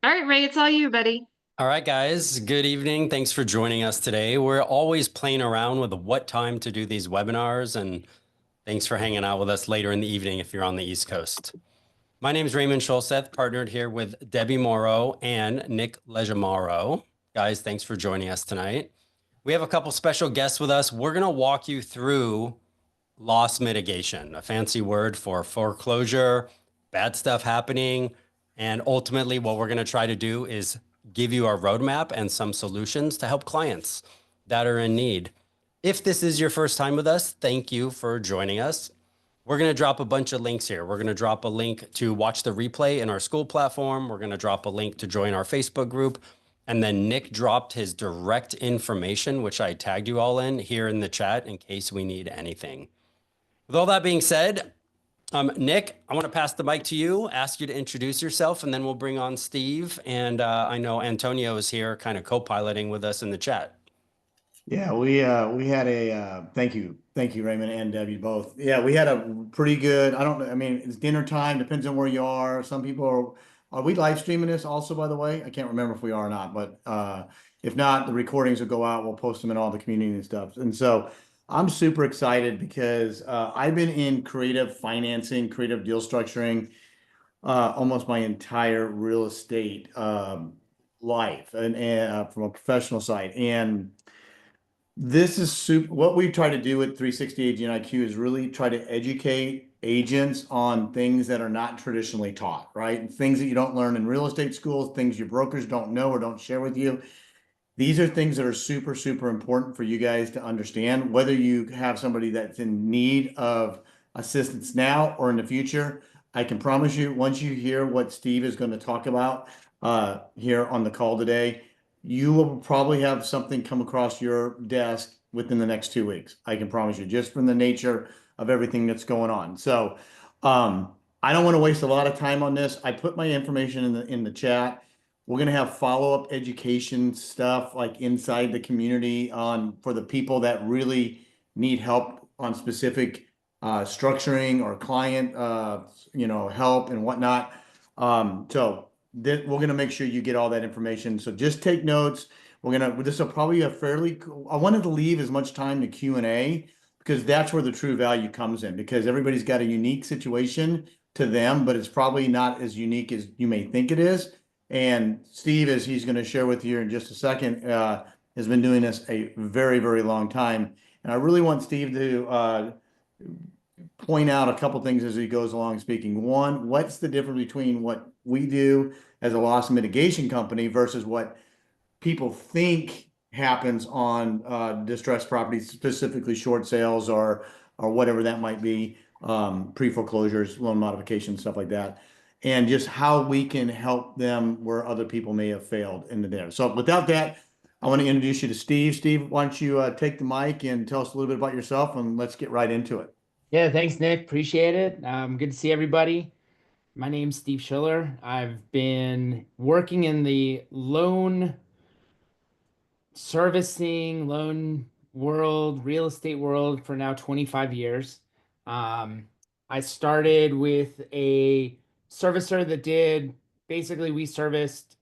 All right, Ray, it's all you, buddy. All right, guys. Good evening. Thanks for joining us today. We're always playing around with what time to do these webinars, and thanks for hanging out with us later in the evening if you're on the East Coast. My name is Raymond Schulseth, partnered here with Debbie Morrow and Nick Legiamaro. Guys, thanks for joining us tonight. We have a couple special guests with us. We're going to walk you through loss mitigation, a fancy word for foreclosure, bad stuff happening. And ultimately, what we're going to try to do is give you our roadmap and some solutions to help clients that are in need. If this is your first time with us, thank you for joining us. We're going to drop a bunch of links here. We're going to drop a link to watch the replay in our school platform. We're going to drop a link to join our Facebook group. And then Nick dropped his direct information, which I tagged you all in here in the chat in case we need anything. With all that being said, Nick, I want to pass the mic to you, ask you to introduce yourself, and then we'll bring on Steve. And I know Antonio is here kind of co-piloting with us in the chat. Yeah, we had a thank you Raymond and Debbie both. Yeah, we had a pretty good. I mean, it's dinner time, depends on where you are. Some people are we live streaming this also, by the way? I can't remember if we are or not, but if not, the recordings will go out. We'll post them in all the community and stuff. And so I'm super excited because I've been in creative financing, creative deal structuring almost my entire real estate life and from a professional side. And this is super. What we try to do with 360 Agent IQ is really try to educate agents on things that are not traditionally taught, right? And things that you don't learn in real estate schools, things your brokers don't know or don't share with you. These are things that are super, super important for you guys to understand, whether you have somebody that's in need of assistance now or in the future. I can promise you, once you hear what Steve is going to talk about here on the call today, you will probably have something come across your desk within the next 2 weeks. I can promise you, just from the nature of everything that's going on. So I don't want to waste a lot of time on this. I put my information in the chat. We're going to have follow-up education stuff like inside the community on for the people that really need help on specific structuring or client help and whatnot. So we're going to make sure you get all that information. So just take notes. This will probably a fairly, I wanted to leave as much time to Q&A because that's where the true value comes in, because everybody's got a unique situation to them, but it's probably not as unique as you may think it is. And Steve, as he's going to share with you in just a second, has been doing this a very, very long time. And I really want Steve to point out a couple things as he goes along speaking. One, what's the difference between what we do as a loss mitigation company versus what people think happens on distressed properties, specifically short sales or whatever that might be, pre-foreclosures, loan modifications, stuff like that, and just how we can help them where other people may have failed in there. So without that, I want to introduce you to Steve. Steve, why don't you take the mic and tell us a little bit about yourself, and let's get right into it. Yeah, thanks, Nick. Appreciate it. Good to see everybody. My name's Steve Schiller. I've been working in the loan servicing, loan world, real estate world for now 25 years. I started with a servicer that did basically, we serviced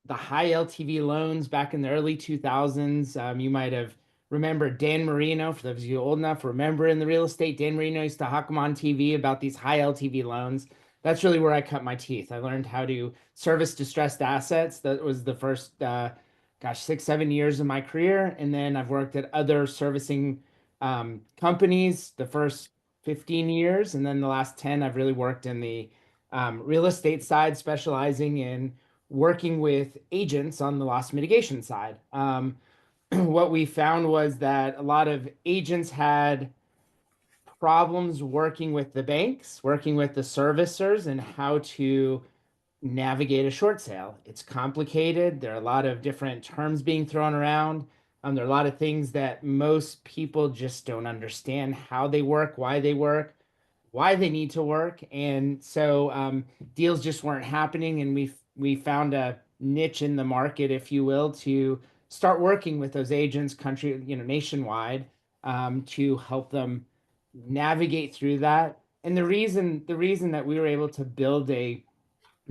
the high LTV loans back in the early 2000s. You might have remembered Dan Marino. For those of you old enough, remember in the real estate, Dan Marino used to hawk them on TV about these high LTV loans. That's really where I cut my teeth. I learned how to service distressed assets. That was the first, 6-7 years of my career. And then I've worked at other servicing companies the first 15 years. And then the last 10, I've really worked in the real estate side, specializing in working with agents on the loss mitigation side. What we found was that a lot of agents had problems working with the banks, working with the servicers, and how to navigate a short sale. It's complicated. There are a lot of different terms being thrown around. There are a lot of things that most people just don't understand how they work, why they need to work. And so deals just weren't happening. And we found a niche in the market, if you will, to start working with those agents nationwide, to help them navigate through that. And the reason that we were able to build a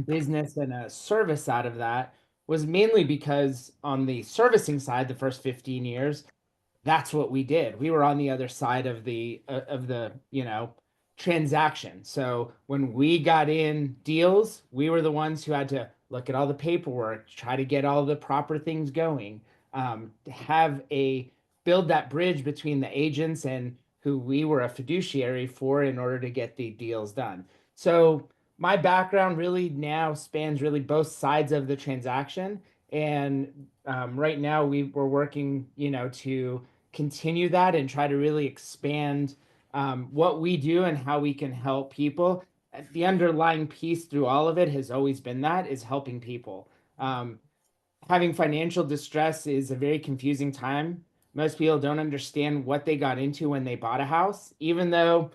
business and a service out of that was mainly because on the servicing side, the first 15 years, that's what we did. We were on the other side of the, transaction. So when we got in deals, we were the ones who had to look at all the paperwork, try to get all the proper things going, have a build that bridge between the agents and who we were a fiduciary for in order to get the deals done. So my background really now spans really both sides of the transaction. And right now we're working, to continue that and try to really expand what we do and how we can help people. The underlying piece through all of it has always been that is helping people. Um, Having financial distress is a very confusing time. Most people don't understand what they got into when they bought a house, even though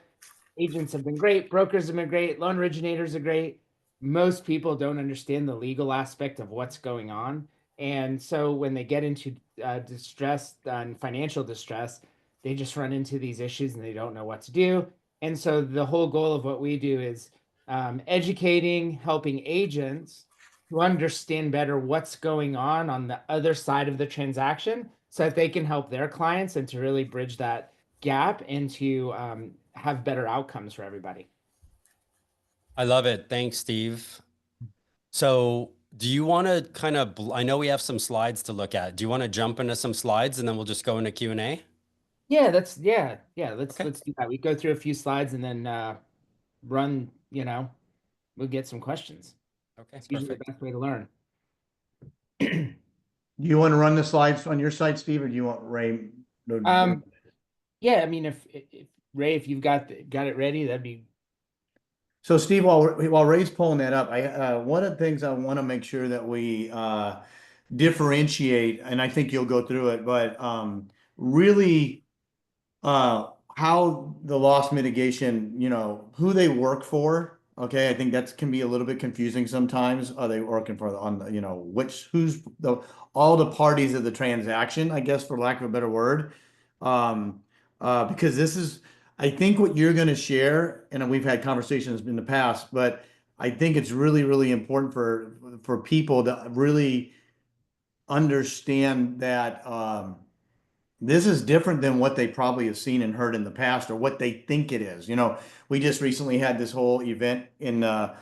agents have been great, brokers have been great, loan originators are great. Most people don't understand the legal aspect of what's going on. And so when they get into distress and financial distress, they just run into these issues and they don't know what to do. And so the whole goal of what we do is educating, helping agents to understand better what's going on the other side of the transaction so that they can help their clients and to really bridge that gap and to have better outcomes for everybody. I love it. Thanks, Steve. So do you want to kind of, I know we have some slides to look at. Do you want to jump into some slides and then we'll just go into Q&A? Yeah, yeah. Let's Okay. let's do that. We go through a few slides and then run. We'll get some questions. Okay, It's usually the perfect. best way to learn. Do you want to run the slides on your side, Steve, or do you want Ray? um, yeah. I mean, if Ray, if you've got it ready, that'd be. So Steve, while Ray's pulling that up, one of the things I want to make sure that we differentiate, and I think you'll go through it, but really how the loss mitigation, who they work for. Okay, I think that can be a little bit confusing sometimes. Are they working for on the, who's all the parties of the transaction, I guess, for lack of a better word. Um, because this is, I think what you're going to share, and we've had conversations in the past, but I think it's really, really important for people to really understand that this is different than what they probably have seen and heard in the past or what they think it is. We just recently had this whole event in the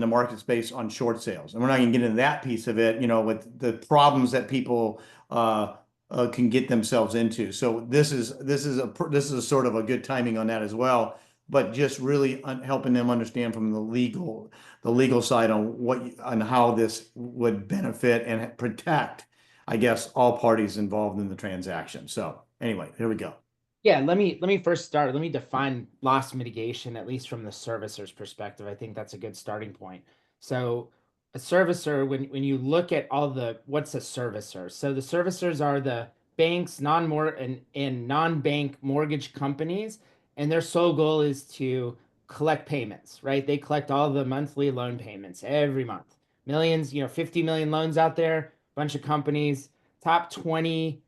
market space on short sales, and we're not going to get into that piece of it. With the problems that people can get themselves into. So this is a sort of a good timing on that as well. But just really helping them understand from the legal side on how this would benefit and protect, I guess, all parties involved in the transaction. So anyway, here we go. Yeah, let me first start. Let me define loss mitigation, at least from the servicer's perspective. I think that's a good starting point. So a servicer, when you look at all the what's a servicer? So the servicers are the banks, non-more and non-bank mortgage companies, and their sole goal is to collect payments, right? They collect all the monthly loan payments every month. Millions, 50 million loans out there, bunch of companies, top 20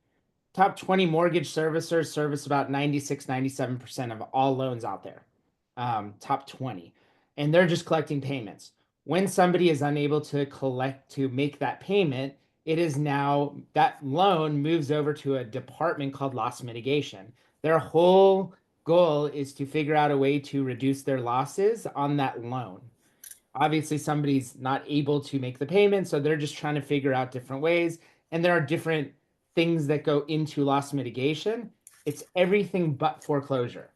top 20 mortgage servicers service about 96-97% of all loans out there. Top 20. And they're just collecting payments. When somebody is unable to collect to make that payment, it is now that loan moves over to a department called loss mitigation. Their whole goal is to figure out a way to reduce their losses on that loan. Obviously somebody's not able to make the payment, so they're just trying to figure out different ways. And there are different things that go into loss mitigation. It's everything but foreclosure.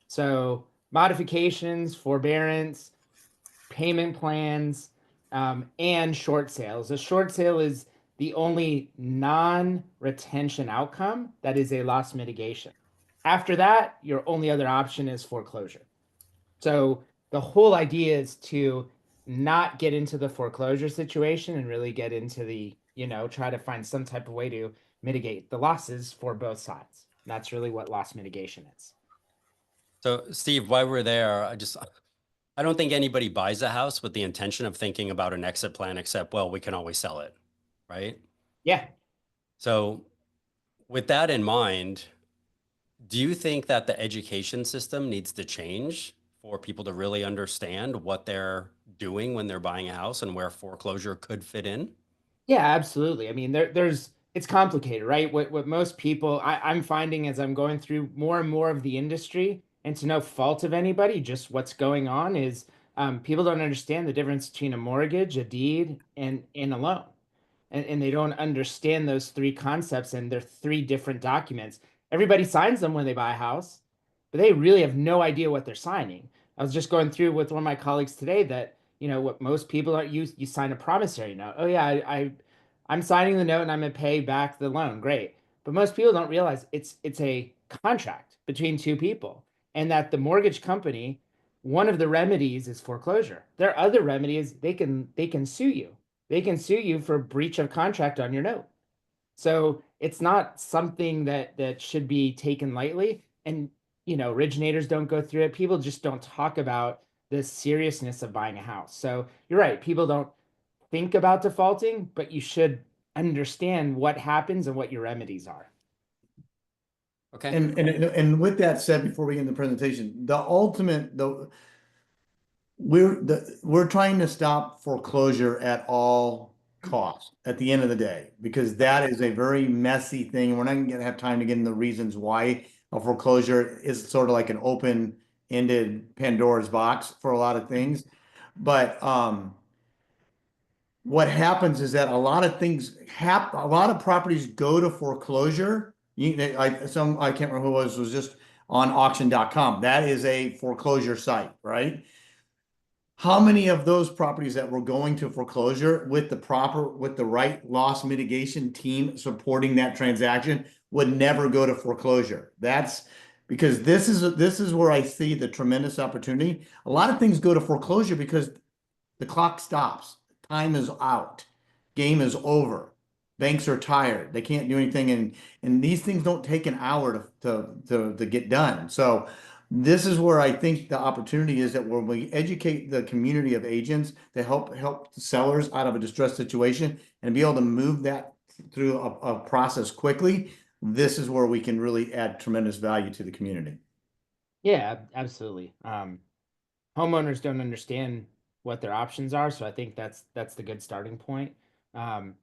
So modifications, forbearance, payment plans, and short sales. A short sale is the only non-retention outcome that is a loss mitigation. After that, your only other option is foreclosure. So the whole idea is to not get into the foreclosure situation and really get into try to find some type of way to mitigate the losses for both sides. That's really what loss mitigation is. So Steve, while we're there, I don't think anybody buys a house with the intention of thinking about an exit plan, except, well, we can always sell it, right? Yeah. So with that in mind, do you think that the education system needs to change for people to really understand what they're doing when they're buying a house and where foreclosure could fit in? Yeah, absolutely. I mean, there's it's complicated, right? What most people I'm finding as I'm going through more and more of the industry, and to no fault of anybody, just what's going on is people don't understand the difference between a mortgage, a deed, and a loan. And they don't understand those three concepts, and they're three different documents. Everybody signs them when they buy a house, but they really have no idea what they're signing. I was just going through with one of my colleagues today that, what most people are, you sign a promissory note. Oh yeah, I'm signing the note and I'm gonna pay back the loan. Great. But most people don't realize it's a contract between two people, and that the mortgage company, one of the remedies is foreclosure. Their other remedy is they can sue you. They can sue you for breach of contract on your note. So it's not something that should be taken lightly. And originators don't go through it. People just don't talk about the seriousness of buying a house. So you're right. People don't think about defaulting, but you should understand what happens and what your remedies are. Okay. And with that said, before we get into the presentation, we're trying to stop foreclosure at all costs at the end of the day, because that is a very messy thing. We're not gonna have time to get into the reasons why a foreclosure is sort of like an open-ended Pandora's box for a lot of things. But what happens is that a lot of things a lot of properties go to foreclosure. I can't remember who it was just on auction.com. That is a foreclosure site, right? How many of those properties that were going to foreclosure with the right loss mitigation team supporting that transaction would never go to foreclosure? That's because this is where I see the tremendous opportunity. A lot of things go to foreclosure because the clock stops. Time is out. Game is over. Banks are tired. They can't do anything, and these things don't take an hour to get done. So this is where I think the opportunity is, that when we educate the community of agents to help sellers out of a distressed situation and be able to move that through a process quickly, this is where we can really add tremendous value to the community. Yeah, absolutely. Homeowners don't understand what their options are, so I think that's the good starting point. Um,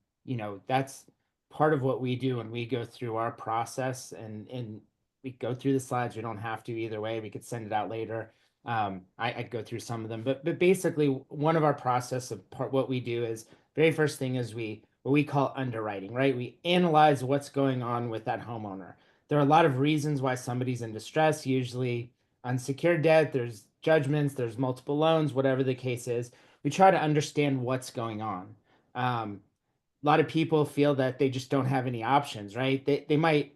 that's part of what we do when we go through our process, and we go through the slides. We don't have to either way. We could send it out later. I go through some of them, but basically one of our process of part what we do is very first thing is what we call underwriting, right? We analyze what's going on with that homeowner. There are a lot of reasons why somebody's in distress, usually unsecured debt, there's judgments, there's multiple loans, whatever the case is. We try to understand what's going on. A lot of people feel that they just don't have any options, right? They might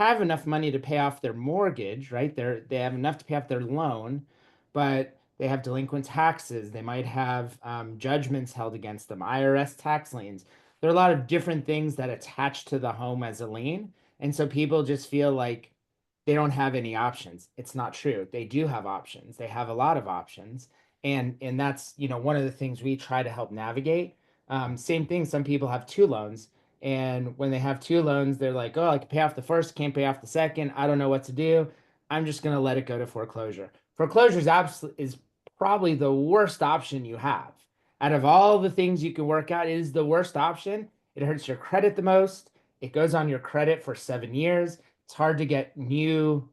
have enough money to pay off their mortgage, right? They have enough to pay off their loan, but they have delinquent taxes. They might have judgments held against them, IRS tax liens. There are a lot of different things that attach to the home as a lien. And so people just feel like they don't have any options. It's not true. They do have options. They have a lot of options. And that's, one of the things we try to help navigate. Same thing, some people have two loans. And when they have two loans, they're like, oh, I can pay off the first, can't pay off the second. I don't know what to do. I'm just going to let it go to foreclosure. Foreclosure is probably the worst option you have. Out of all the things you can work out, it is the worst option. It hurts your credit the most. It goes on your credit for 7 years. It's hard to get you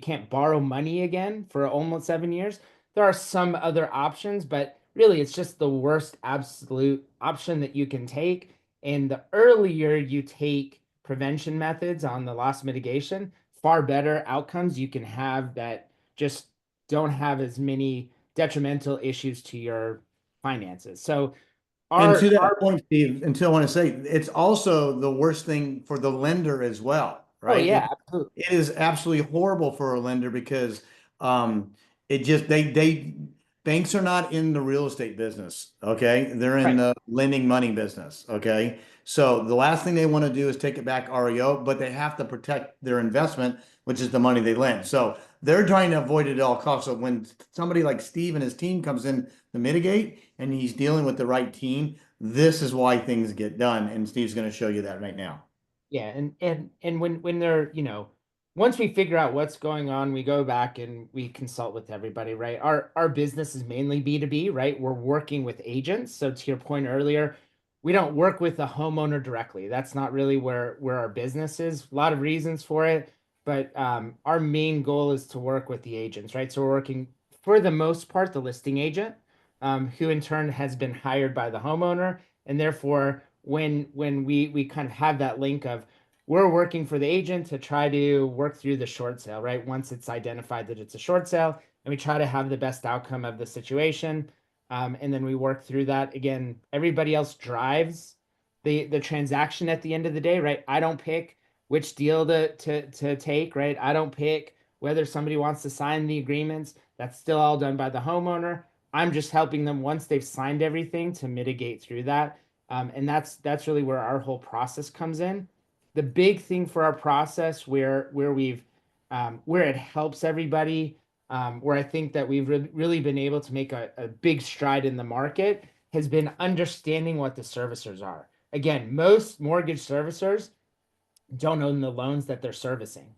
can't borrow money again for almost 7 years. There are some other options, but really it's just the worst absolute option that you can take. And the earlier you take prevention methods on the loss mitigation, far better outcomes you can have that just don't have as many detrimental issues to your finances. So And our to that point, Steve, until I want to say, it's also the worst thing for the lender as well, oh right? yeah, absolutely. It is absolutely horrible for a lender because um, it just they banks are not in the real estate business, okay? They're in Right. the lending money business, okay? So the last thing they want to do is take it back REO, but they have to protect their investment, which is the money they lend. So they're trying to avoid it at all costs. So when somebody like Steve and his team comes in to mitigate, and he's dealing with the right team, this is why things get done. And Steve's going to show you that right now. Yeah, and when they're, once we figure out what's going on, we go back and we consult with everybody, right? Our business is mainly B2B, right? We're working with agents. So to your point earlier, we don't work with the homeowner directly. That's not really where our business is. A lot of reasons for it, but our main goal is to work with the agents, right? So we're working for the most part the listing agent, who in turn has been hired by the homeowner, and therefore when we kind of have that link of we're working for the agent to try to work through the short sale, right? Once it's identified that it's a short sale, and we try to have the best outcome of the situation. And then we work through that. Again, everybody else drives the transaction at the end of the day, right? I don't pick which deal to take, right? I don't pick whether somebody wants to sign the agreements. That's still all done by the homeowner. I'm just helping them once they've signed everything to mitigate through that. And that's really where our whole process comes in. The big thing for our process where we've where it helps everybody, where I think that we've really been able to make a big stride in the market has been understanding what the servicers are. Again, most mortgage servicers don't own the loans that they're servicing.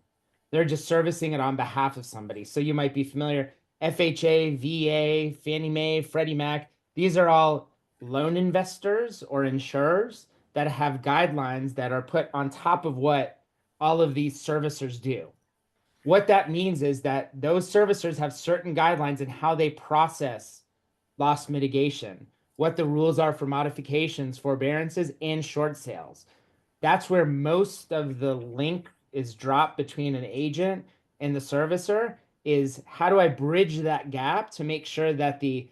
They're just servicing it on behalf of somebody. So you might be familiar, FHA, VA, Fannie Mae, Freddie Mac. These are all loan investors or insurers that have guidelines that are put on top of what all of these servicers do. What that means is that those servicers have certain guidelines in how they process loss mitigation, what the rules are for modifications, forbearances, and short sales. That's where most of the link is dropped between an agent and the servicer is how do I bridge that gap to make sure that the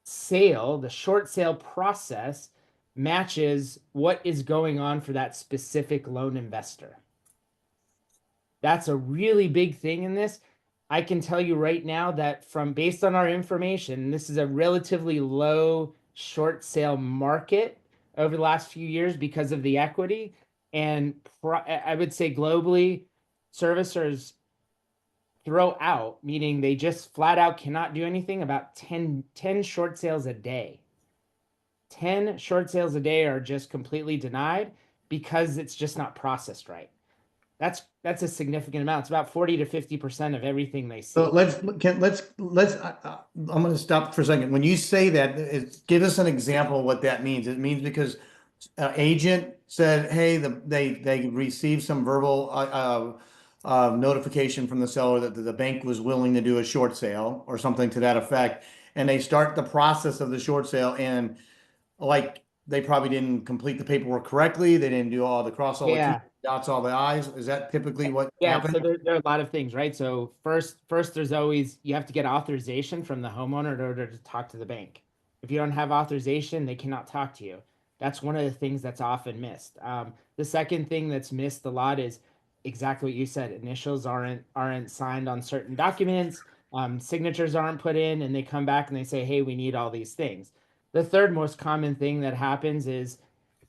sale, the short sale process matches what is going on for that specific loan investor. That's a really big thing in this. I can tell you right now that from based on our information, this is a relatively low short sale market over the last few years because of the equity. And I would say globally, servicers throw out, meaning they just flat out cannot do anything, about 10 short sales a day. 10 short sales a day are just completely denied because it's just not processed right. That's a significant amount. It's about 40 to 50% of everything they see. So I'm going to stop for a second. When you say that, give us an example of what that means. It means because an agent said, hey, they received some verbal notification from the seller that the bank was willing to do a short sale or something to that effect, and they start the process of the short sale, and like they probably didn't complete the paperwork correctly. They didn't do all the cross all the T's, Yeah. dots all the I's. Is that typically what Yeah, happens? so there are a lot of things, right? So first there's always you have to get authorization from the homeowner in order to talk to the bank. If you don't have authorization, they cannot talk to you. That's one of the things that's often missed. The second thing that's missed a lot is exactly what you said. Initials aren't signed on certain documents. Signatures aren't put in, and they come back and they say, "Hey, we need all these things." The third most common thing that happens is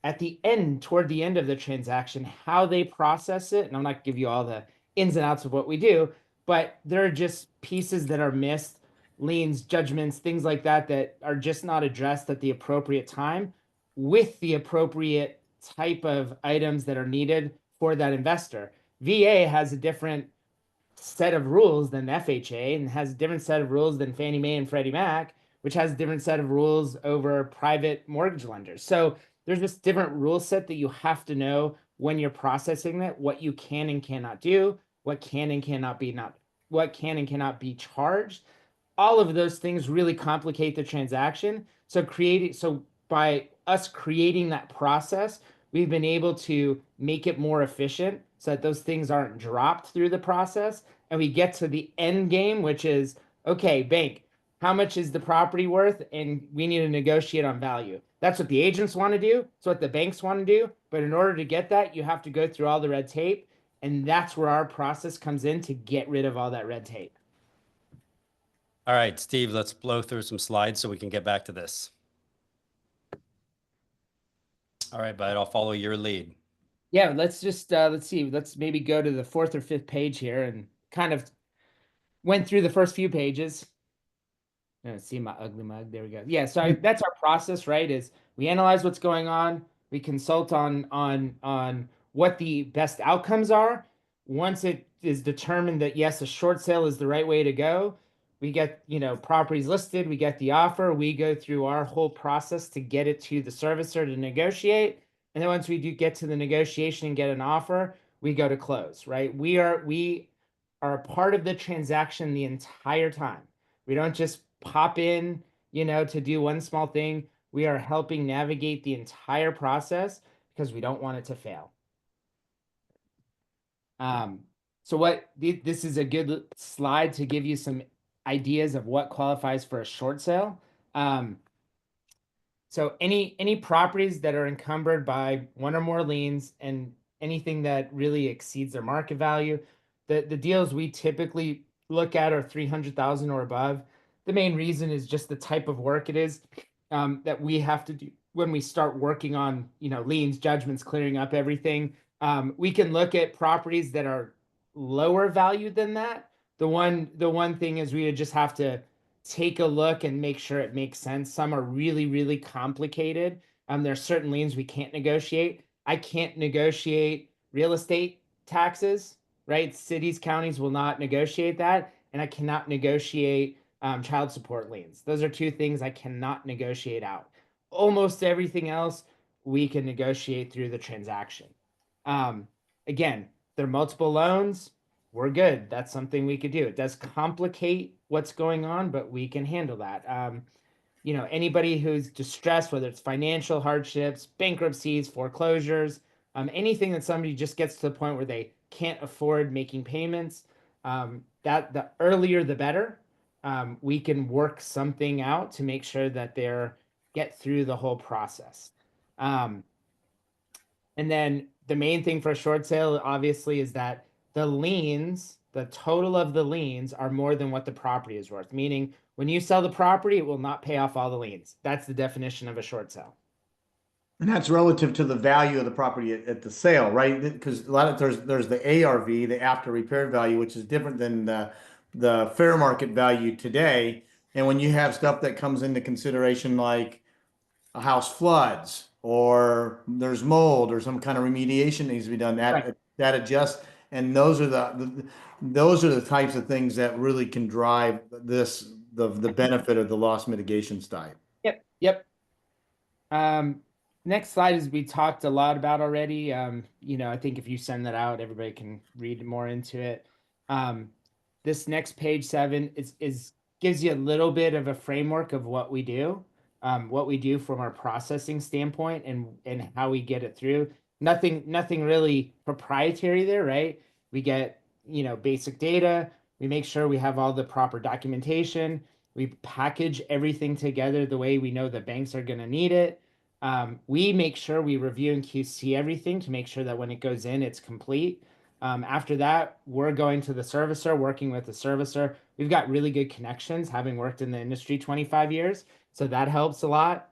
at the end, toward the end of the transaction, how they process it. And I'm not gonna give you all the ins and outs of what we do, but there are just pieces that are missed, liens, judgments, things like that, that are just not addressed at the appropriate time with the appropriate type of items that are needed for that investor. VA has a different set of rules than FHA and has a different set of rules than Fannie Mae and Freddie Mac, which has a different set of rules over private mortgage lenders. So there's just different rule set that you have to know when you're processing it, what you can and cannot do, what can and cannot be not what can and cannot be charged. All of those things really complicate the transaction. So by us creating that process, we've been able to make it more efficient so that those things aren't dropped through the process and we get to the end game, which is okay, bank, how much is the property worth? And we need to negotiate on value. That's what the agents want to do. It's what the banks want to do. But in order to get that, you have to go through all the red tape. And that's where our process comes in to get rid of all that red tape. All right, Steve, let's blow through some slides so we can get back to this. All right, bud, I'll follow your lead. Yeah, let's just let's see. Let's maybe go to the fourth or fifth page here and kind of went through the first few pages. See my ugly mug. There we go. Yeah, so that's our process, right? Is we analyze what's going on, we consult on what the best outcomes are, once it is determined that yes, a short sale is the right way to go, we get, properties listed, we get the offer, we go through our whole process to get it to the servicer to negotiate. And then once we do get to the negotiation and get an offer, we go to close, right? We are a part of the transaction the entire time. We don't just pop in, to do one small thing. We are helping navigate the entire process because we don't want it to fail. So this is a good slide to give you some ideas of what qualifies for a short sale. So any properties that are encumbered by one or more liens and anything that really exceeds their market value, the deals we typically look at are 300,000 or above. The main reason is just the type of work it is that we have to do when we start working on, liens, judgments, clearing up everything. We can look at properties that are lower value than that. The one thing is we would just have to take a look and make sure it makes sense. Some are really, really complicated. There's certain liens we can't negotiate. I can't negotiate real estate taxes, right? Cities, counties will not negotiate that. And I cannot negotiate child support liens. Those are two things I cannot negotiate out. Almost everything else we can negotiate through the transaction. Again, there are multiple loans, we're good. That's something we could do. It does complicate what's going on, but we can handle that. Anybody who's distressed, whether it's financial hardships, bankruptcies, foreclosures, anything that somebody just gets to the point where they can't afford making payments, that the earlier the better. We can work something out to make sure that they're get through the whole process. Um, and then the main thing for a short sale, obviously, is that the total of the liens are more than what the property is worth. Meaning, when you sell the property, it will not pay off all the liens. That's the definition of a short sale. And that's relative to the value of the property at the sale, right? Because a lot of there's the ARV, the after repair value, which is different than the fair market value today. And when you have stuff that comes into consideration, like a house floods or there's mold or some kind of remediation needs to be done, Right. that adjusts. And those are the types of things that really can drive the benefit of the loss mitigation side. Yep. Yep. Um, Next slide is we talked a lot about already. I think if you send that out, everybody can read more into it. Um, this next page 7 is gives you a little bit of a framework of what we do from our processing standpoint and how we get it through. Nothing really proprietary there, right? We get, basic data. We make sure we have all the proper documentation. We package everything together the way we know the banks are going to need it. We make sure we review and QC everything to make sure that when it goes in, it's complete. After that, we're going to the servicer, working with the servicer. We've got really good connections, having worked in the industry 25 years. So that helps a lot,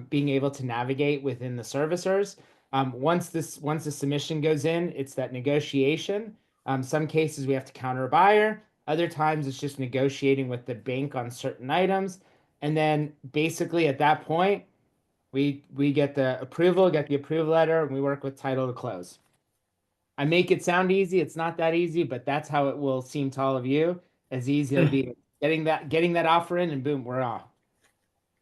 being able to navigate within the servicers. Once the submission goes in, it's that negotiation. Some cases we have to counter a buyer. Other times it's just negotiating with the bank on certain items. And then basically at that point, we get the approval letter, and we work with title to close. I make it sound easy. It's not that easy, but that's how it will seem to all of you. As easy it'll be getting that offer in, and boom, we're off.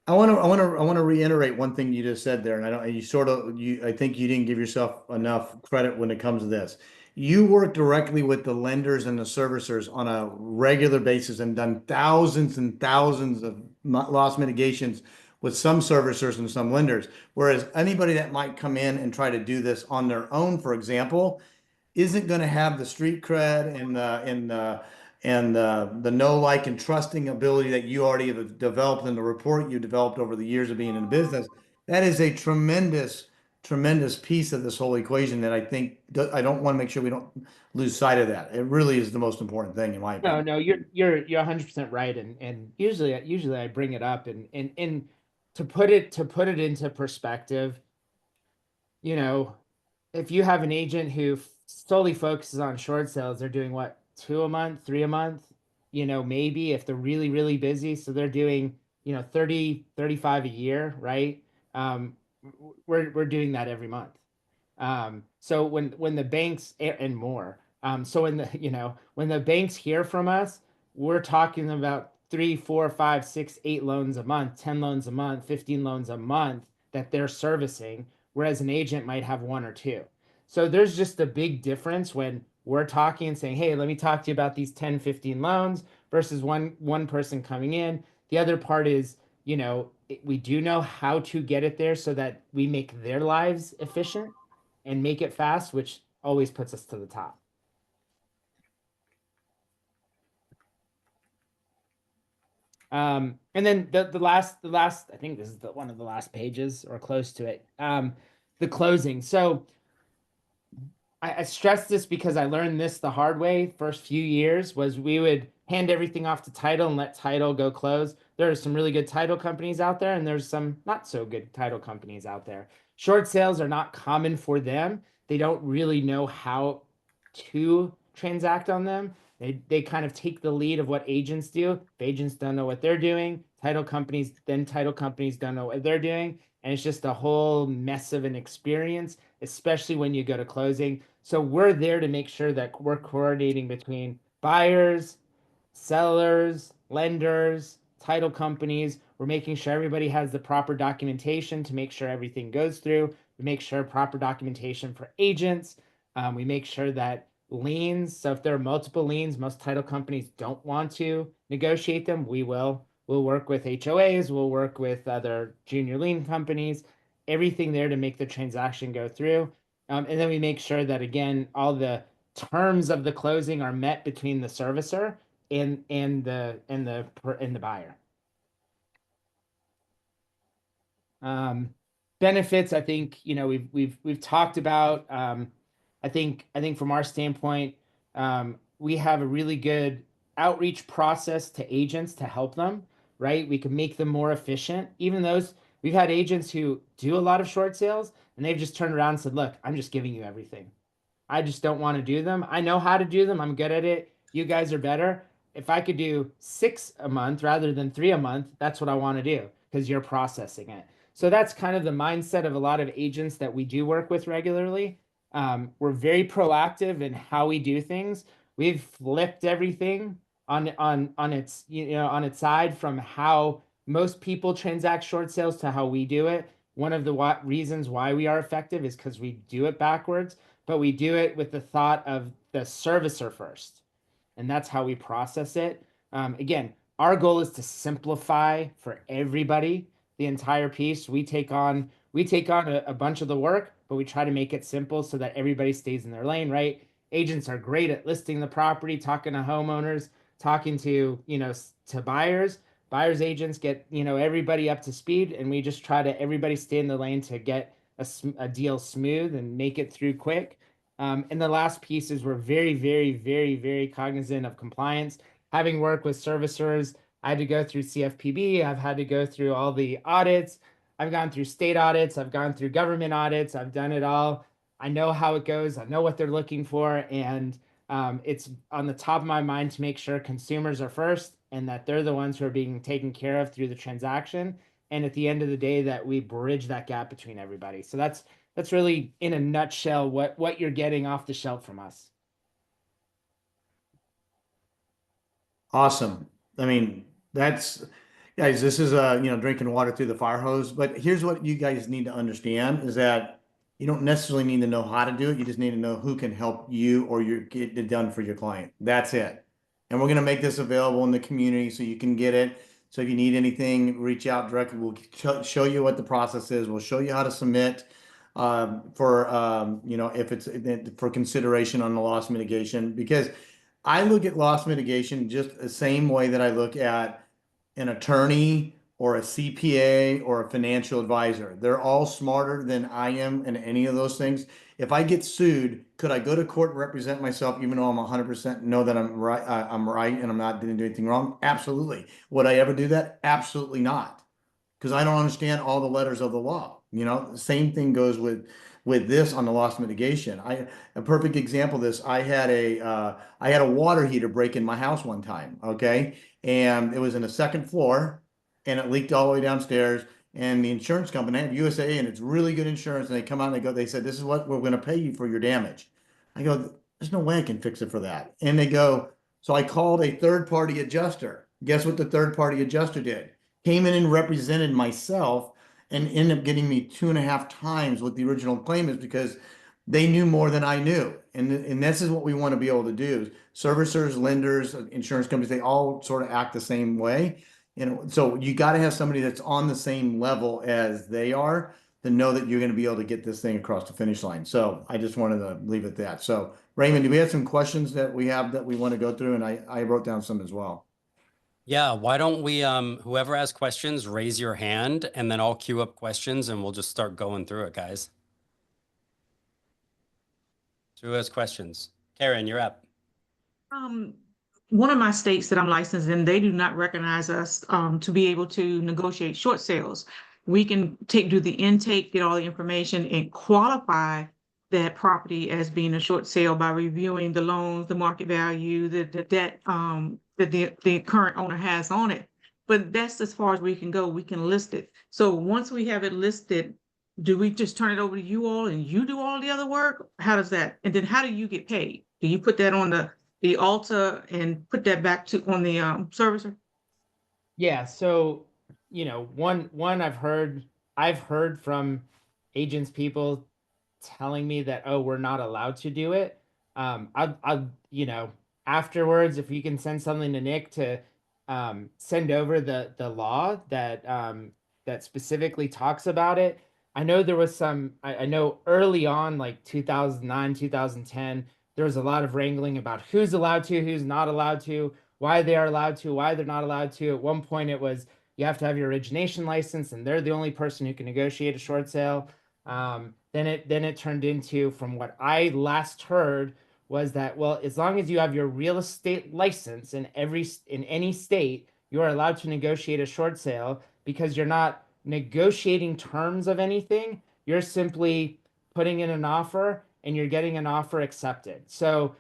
I want to reiterate one thing you just said there, and I think you didn't give yourself enough credit when it comes to this. You work directly with the lenders and the servicers on a regular basis and done thousands and thousands of loss mitigations with some servicers and some lenders. Whereas anybody that might come in and try to do this on their own, for example, isn't going to have the street cred and the know, like, and trusting ability that you already have developed in the report you developed over the years of being in the business. That is a tremendous, tremendous piece of this whole equation that I think I don't want to make sure we don't lose sight of that. It really is the most important thing in my No, opinion. no, you're 100% right, and usually I bring it up and to put it into perspective, you know, if you have an agent who solely focuses on short sales, they're doing what, 2 a month, 3 a month, maybe if they're really, really busy. So they're doing, 30, 35 a year, right? We're doing that every month. So when the banks and more, So when when the banks hear from us, we're talking about 3, 4, 5, 6, 8 loans a month, 10 loans a month, 15 loans a month that they're servicing, whereas an agent might have one or two. So there's just a big difference when we're talking and saying, hey, let me talk to you about these 10, 15 loans versus one person coming in. The other part is, we do know how to get it there so that we make their lives efficient and make it fast, which always puts us to the top. And then the last, I think this is one of the last pages or close to it. The closing. So I stress this because I learned this the hard way. First few years was we would hand everything off to title and let title go close. There are some really good title companies out there, and there's some not so good title companies out there. Short sales are not common for them. They don't really know how to transact on them. They kind of take the lead of what agents do. If agents don't know what they're doing, title companies don't know what they're doing. And it's just a whole mess of an experience, especially when you go to closing. So we're there to make sure that we're coordinating between buyers, sellers, lenders, title companies. We're making sure everybody has the proper documentation to make sure everything goes through. We make sure proper documentation for agents. We make sure that liens. So if there are multiple liens, most title companies don't want to negotiate them. We will. We'll work with HOAs. We'll work with other junior lien companies. Everything there to make the transaction go through. And then we make sure that again, all the terms of the closing are met between the servicer and the buyer. Benefits, I think, we've talked about. I think from our standpoint, we have a really good outreach process to agents to help them, right? We can make them more efficient. Even those we've had agents who do a lot of short sales and they've just turned around and said, look, I'm just giving you everything. I just don't want to do them. I know how to do them. I'm good at it. You guys are better. If I could do 6 a month rather than 3 a month, that's what I want to do because you're processing it. So that's kind of the mindset of a lot of agents that we do work with regularly. We're very proactive in how we do things. We've flipped everything on its on its side from how most people transact short sales to how we do it. One of the reasons why we are effective is because we do it backwards, but we do it with the thought of the servicer first. And that's how we process it. Again, our goal is to simplify for everybody the entire piece. We take on a bunch of the work, but we try to make it simple so that everybody stays in their lane, right? Agents are great at listing the property, talking to homeowners, talking to buyers. Buyers agents get everybody up to speed, and we just try to everybody stay in the lane to get a deal smooth and make it through quick. And the last piece is we're very, very, very, very cognizant of compliance. Having worked with servicers, I had to go through CFPB. I've had to go through all the audits. I've gone through state audits. I've gone through government audits. I've done it all. I know how it goes. I know what they're looking for. And it's on the top of my mind to make sure consumers are first and that they're the ones who are being taken care of through the transaction. And at the end of the day, that we bridge that gap between everybody. So that's really in a nutshell what you're getting off the shelf from us. Awesome. I mean, that's guys, this is drinking water through the fire hose, but here's what you guys need to understand is that you don't necessarily need to know how to do it. You just need to know who can help you or you get it done for your client. That's it. And we're going to make this available in the community so you can get it. So if you need anything, reach out directly. We'll show you what the process is. We'll show you how to submit for if it's for consideration on the loss mitigation, because I look at loss mitigation just the same way that I look at an attorney or a CPA or a financial advisor. They're all smarter than I am in any of those things. If I get sued, could I go to court and represent myself even though I'm 100% know that I'm right, and I'm not didn't do anything wrong? Absolutely. Would I ever do that? Absolutely not, because I don't understand all the letters of the law. The same thing goes with this on the loss mitigation. A perfect example of this, I had a water heater break in my house one time, okay? And it was in the second floor and it leaked all the way downstairs. And the insurance company, I have USA and it's really good insurance. And they come out and they said, this is what we're going to pay you for your damage. I go, there's no way I can fix it for that. And they go, so I called a third-party adjuster. Guess what the third-party adjuster did? Came in and represented myself and ended up getting me 2.5 times what the original claim is because they knew more than I knew. And this is what we want to be able to do. Servicers, lenders, insurance companies, they all sort of act the same way. So you got to have somebody that's on the same level as they are to know that you're going to be able to get this thing across the finish line. So I just wanted to leave it at that. So Raymond, do we have some questions that we have that we want to go through? And I wrote down some as well. Yeah, why don't we, whoever has questions, raise your hand and then I'll queue up questions and we'll just start going through it, guys. So who has questions? Karen, you're up. Um, one of my states that I'm licensed in, they do not recognize us to be able to negotiate short sales. We can do the intake, get all the information, and qualify that property as being a short sale by reviewing the loans, the market value, the debt that the current owner has on it. But that's as far as we can go. We can list it. So once we have it listed, do we just turn it over to you all and you do all the other work? How does that? And then how do you get paid? Do you put that on the altar and put that back to on the servicer? Yeah, so one I've heard from agents, people telling me that, oh, we're not allowed to do it. I'll afterwards, if you can send something to Nick to send over the law that specifically talks about it. I know there was I know early on, like 2009, 2010, there was a lot of wrangling about who's allowed to, who's not allowed to, why they are allowed to, why they're not allowed to. At one point, it was you have to have your origination license, and they're the only person who can negotiate a short sale. Then it turned into, from what I last heard, was that, well, as long as you have your real estate license in any state, you are allowed to negotiate a short sale because you're not negotiating terms of anything. You're simply putting in an offer and you're getting an offer accepted. So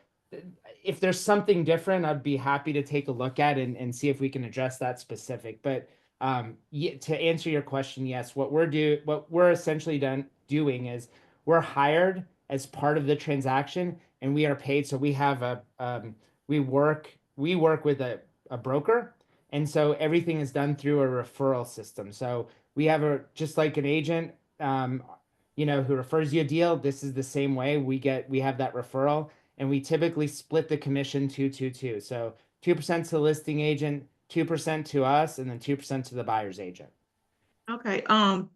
if there's something different, I'd be happy to take a look at and see if we can address that specific. But to answer your question, yes, what we're essentially doing is we're hired as part of the transaction and we are paid. So we have we work with a broker, and so everything is done through a referral system. So we have just like an agent, who refers you a deal. This is the same way we have that referral, and we typically split the commission 2-2-2. So 2% to the listing agent, 2% to us, and then 2% to the buyer's agent. Okay,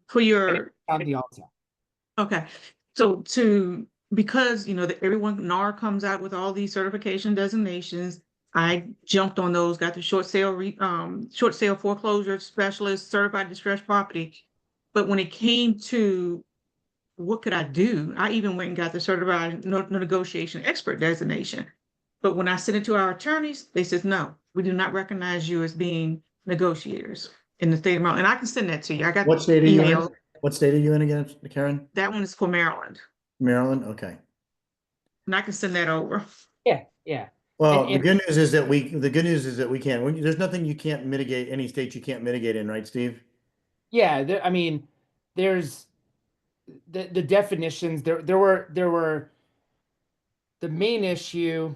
for your On the altar. okay, so because that everyone NAR comes out with all these certification designations, I jumped on those, got the short sale foreclosure specialist, certified distressed property. But when it came to what could I do, I even went and got the certified negotiation expert designation. But when I sent it to our attorneys, they said, no, we do not recognize you as being negotiators in the state of Maryland. And I can send that to you. I got What state are you in? emails. What state are you in again, Karen? That one is for Maryland, Maryland? Okay. and I can send that over. Yeah. Well, And- the good news is that we can. There's nothing you can't mitigate, any state you can't mitigate in, right, Steve? Yeah, I mean, there's the definitions. There were the main issue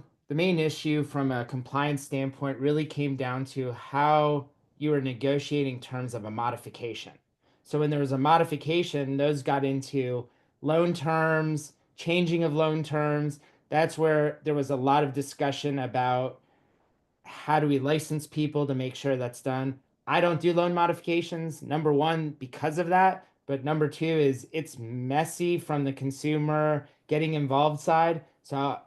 from a compliance standpoint really came down to how you were negotiating terms of a modification. So when there was a modification, those got into loan terms, changing of loan terms. That's where there was a lot of discussion about how do we license people to make sure that's done. I don't do loan modifications, number one, because of that. But number two is it's messy from the consumer getting involved side. So,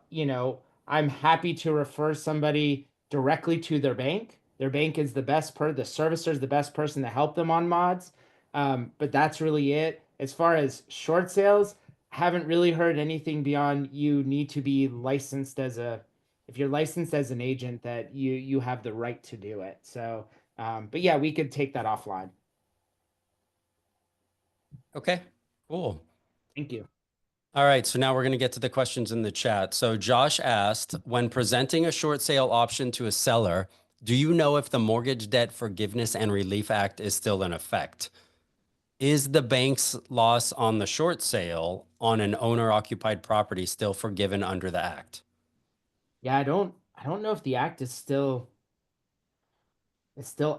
I'm happy to refer somebody directly to their bank. Their bank is the servicer is the best person to help them on mods. But that's really it. As far as short sales, haven't really heard anything beyond you need to be licensed if you're licensed as an agent, that you have the right to do it. So, but yeah, we could take that offline. Okay, cool. Thank you. All right, so now we're going to get to the questions in the chat. So Josh asked, when presenting a short sale option to a seller, do you know if the Mortgage Debt Forgiveness and Relief Act is still in effect? Is the bank's loss on the short sale on an owner-occupied property still forgiven under the act? Yeah, I don't know if the act is still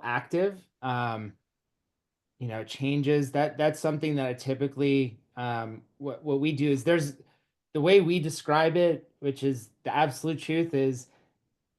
active. Changes that's something that I typically what we do is there's the way we describe it, which is the absolute truth, is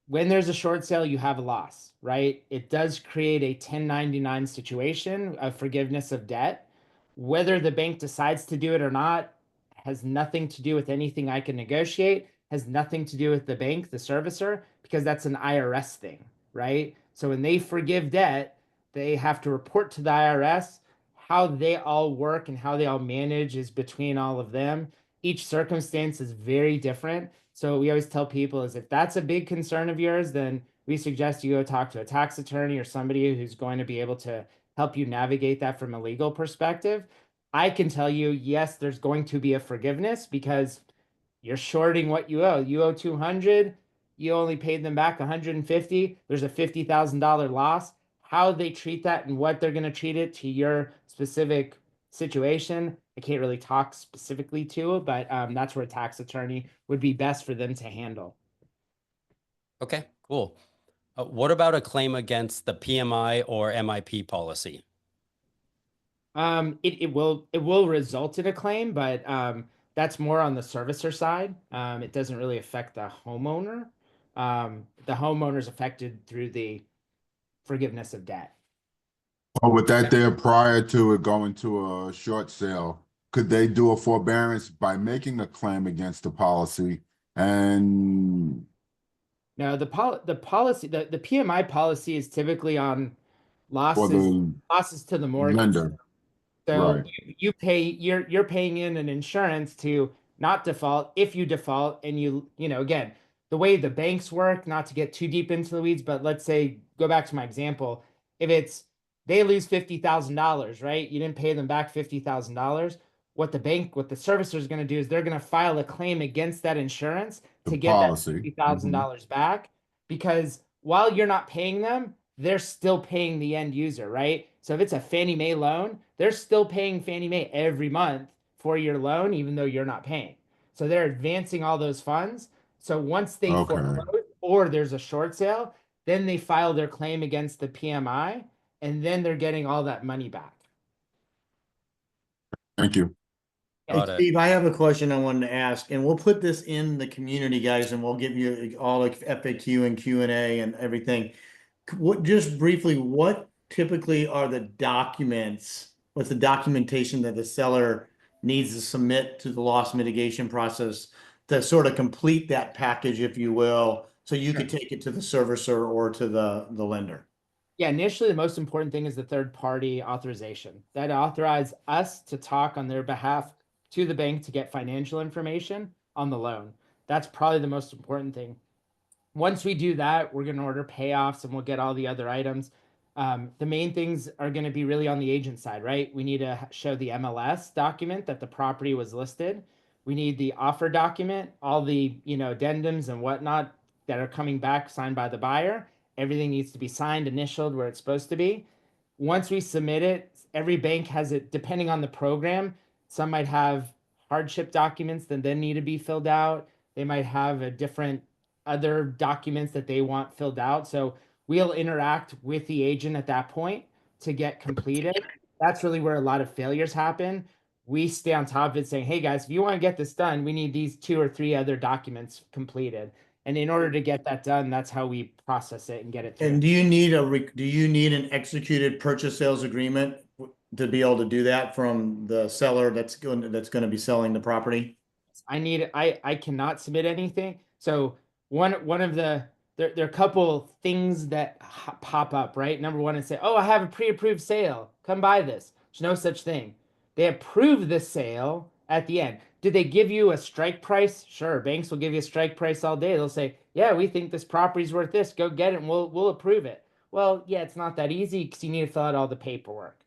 when there's a short sale, you have a loss, right? It does create a 1099 situation of forgiveness of debt. Whether the bank decides to do it or not has nothing to do with anything I can negotiate, has nothing to do with the bank, the servicer, because that's an IRS thing, right? So when they forgive debt, they have to report to the IRS. How they all work and how they all manage is between all of them. Each circumstance is very different. So we always tell people is if that's a big concern of yours, then we suggest you go talk to a tax attorney or somebody who's going to be able to help you navigate that from a legal perspective. I can tell you, yes, there's going to be a forgiveness because you're shorting what you owe. You owe 200, you only paid them back 150. There's a $50,000 loss. How they treat that and what they're going to treat it to your specific situation, I can't really talk specifically to, but that's where a tax attorney would be best for them to handle. Okay, cool. What about a claim against the PMI or MIP policy? It will result in a claim, but that's more on the servicer side. It doesn't really affect the homeowner. The homeowner's affected through the forgiveness of debt. Or with that there prior to it going to a short sale, could they do a forbearance by making a claim against the policy? And No, the policy, the PMI policy is typically on for the losses to the mortgage. lender, So right? you're paying in an insurance to not default. If you default and again, the way the banks work, not to get too deep into the weeds, but let's say go back to my example. If it's they lose $50,000, right? You didn't pay them back $50,000. What the servicer is going to do is they're going to file a claim against that insurance The to get that policy. $50,000 back because while you're not paying them, they're still paying the end user, right? So if it's a Fannie Mae loan, they're still paying Fannie Mae every month for your loan, even though you're not paying. So they're advancing all those funds. So once they Okay, foreclose or there's a short sale, then they file their claim against the PMI, and then they're getting all that money back. thank you. Hey, Got it. Steve, I have a question I wanted to ask, and we'll put this in the community, guys, and we'll give you all like FAQ and Q&A and everything. What, just briefly, what typically are the documents, what's the documentation that the seller needs to submit to the loss mitigation process to sort of complete that package, if you will, so you could take it to the servicer or to the lender? Yeah, initially, the most important thing is the third party authorization that authorize us to talk on their behalf to the bank to get financial information on the loan. That's probably the most important thing. Once we do that, we're going to order payoffs and we'll get all the other items. The main things are going to be really on the agent side, right? We need to show the MLS document that the property was listed. We need the offer document, all the addendums and whatnot that are coming back signed by the buyer. Everything needs to be signed, initialed where it's supposed to be. Once we submit it, every bank has it depending on the program. Some might have hardship documents that then need to be filled out. They might have a different other documents that they want filled out. So we'll interact with the agent at that point to get completed. That's really where a lot of failures happen. We stay on top of it saying, hey guys, if you want to get this done, we need these 2 or 3 other documents completed. And in order to get that done, that's how we process it and get it through. And do you need an executed purchase sales agreement to be able to do that from the seller that's going to be selling the property? I cannot submit anything. So one of there are a couple things that pop up, right? Number one is say, oh, I have a pre-approved sale. Come buy this. There's no such thing. They approve the sale at the end. Did they give you a strike price? Sure. Banks will give you a strike price all day. They'll say, yeah, we think this property's worth this. Go get it and we'll approve it. Well, yeah, it's not that easy because you need to fill out all the paperwork.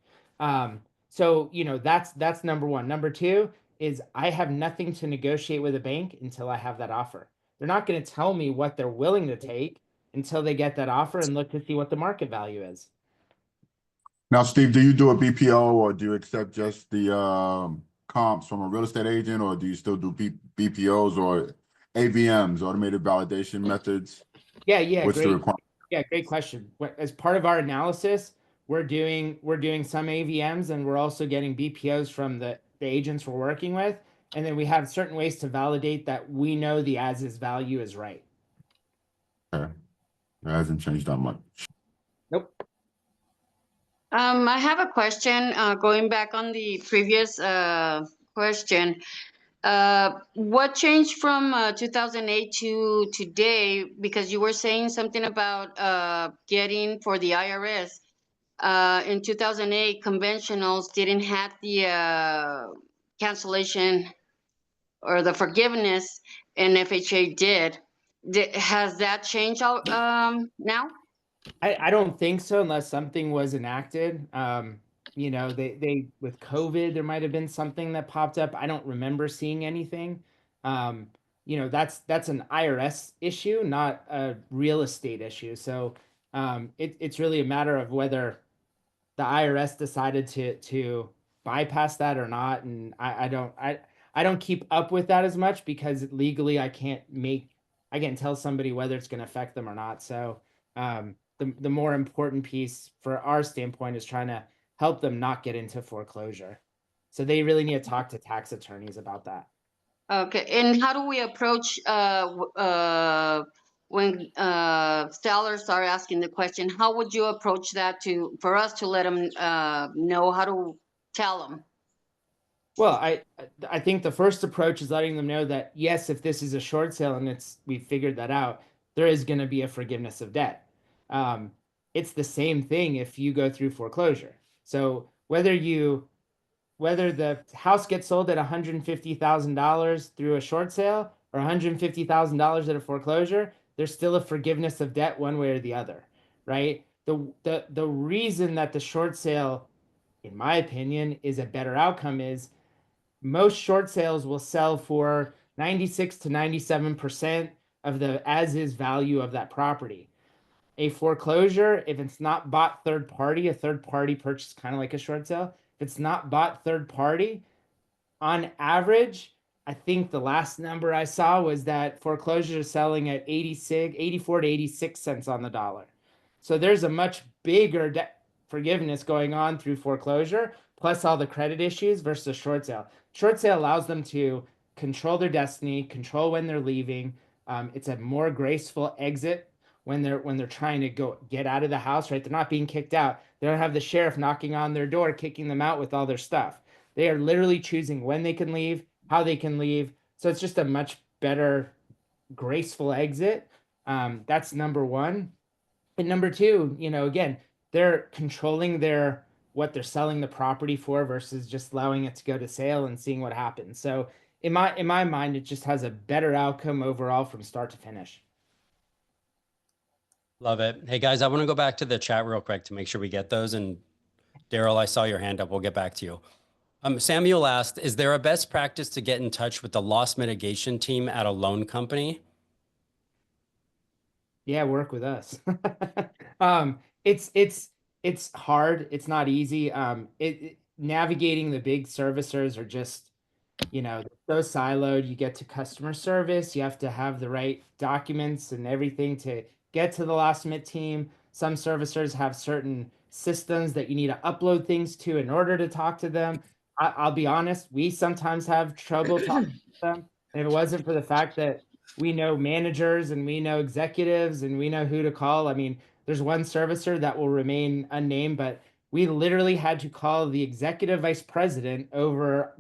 So that's number one. Number two is I have nothing to negotiate with a bank until I have that offer. They're not going to tell me what they're willing to take until they get that offer and look to see what the market value is. Now, Steve, do you do a BPO or do you accept just the comps from a real estate agent, or do you still do BPOs or AVMs, automated validation methods? Yeah, What's the great. requirement? Yeah, great question. As part of our analysis, we're doing some AVMs, and we're also getting BPOs from the agents we're working with. And then we have certain ways to validate that we know the as is value is right. Okay. It hasn't changed that much. Nope. I have a question, going back on the previous question. What changed from 2008 to today? Because you were saying something about getting for the IRS. In 2008, conventionals didn't have the cancellation or the forgiveness, and FHA did. Has that changed now? I don't think so unless something was enacted. They with COVID, there might have been something that popped up. I don't remember seeing anything. That's an IRS issue, not a real estate issue. So it's really a matter of whether the IRS decided to bypass that or not. And I don't keep up with that as much because legally I can't tell somebody whether it's going to affect them or not. So the more important piece for our standpoint is trying to help them not get into foreclosure. So they really need to talk to tax attorneys about that. Okay, and how do we approach when sellers are asking the question? How would you approach that for us to let them know how to tell them? Well, I think the first approach is letting them know that yes, if this is a short sale and we figured that out, there is going to be a forgiveness of debt. It's the same thing if you go through foreclosure. So whether the house gets sold at $150,000 through a short sale or $150,000 at a foreclosure, there's still a forgiveness of debt one way or the other, right? The reason that the short sale, in my opinion, is a better outcome is most short sales will sell for 96 to 97% of the as is value of that property. A foreclosure, if it's not bought third party, a third party purchase, kind of like a short sale, if it's not bought third party, on average, I think the last number I saw was that foreclosures are selling at 84 to 86 cents on the dollar. So there's a much bigger debt forgiveness going on through foreclosure, plus all the credit issues versus a short sale. Short sale allows them to control their destiny, control when they're leaving. It's a more graceful exit when they're trying to get out of the house, right? They're not being kicked out. They don't have the sheriff knocking on their door, kicking them out with all their stuff. They are literally choosing when they can leave, how they can leave. So it's just a much better, graceful exit. That's number one. And number two, again, they're controlling what they're selling the property for versus just allowing it to go to sale and seeing what happens. So in my mind, it just has a better outcome overall from start to finish. Love it. Hey guys, I want to go back to the chat real quick to make sure we get those. And Daryl, I saw your hand up. We'll get back to you. Samuel asked, is there a best practice to get in touch with the loss mitigation team at a loan company? Yeah, work with us. It's hard. It's not easy. Navigating the big servicers are just, so siloed. You get to customer service, you have to have the right documents and everything to get to the loss mit team. Some servicers have certain systems that you need to upload things to in order to talk to them. I'll be honest, we sometimes have trouble talking to them. And if it wasn't for the fact that we know managers and we know executives and we know who to call. I mean, there's one servicer that will remain unnamed, but we literally had to call the executive vice president over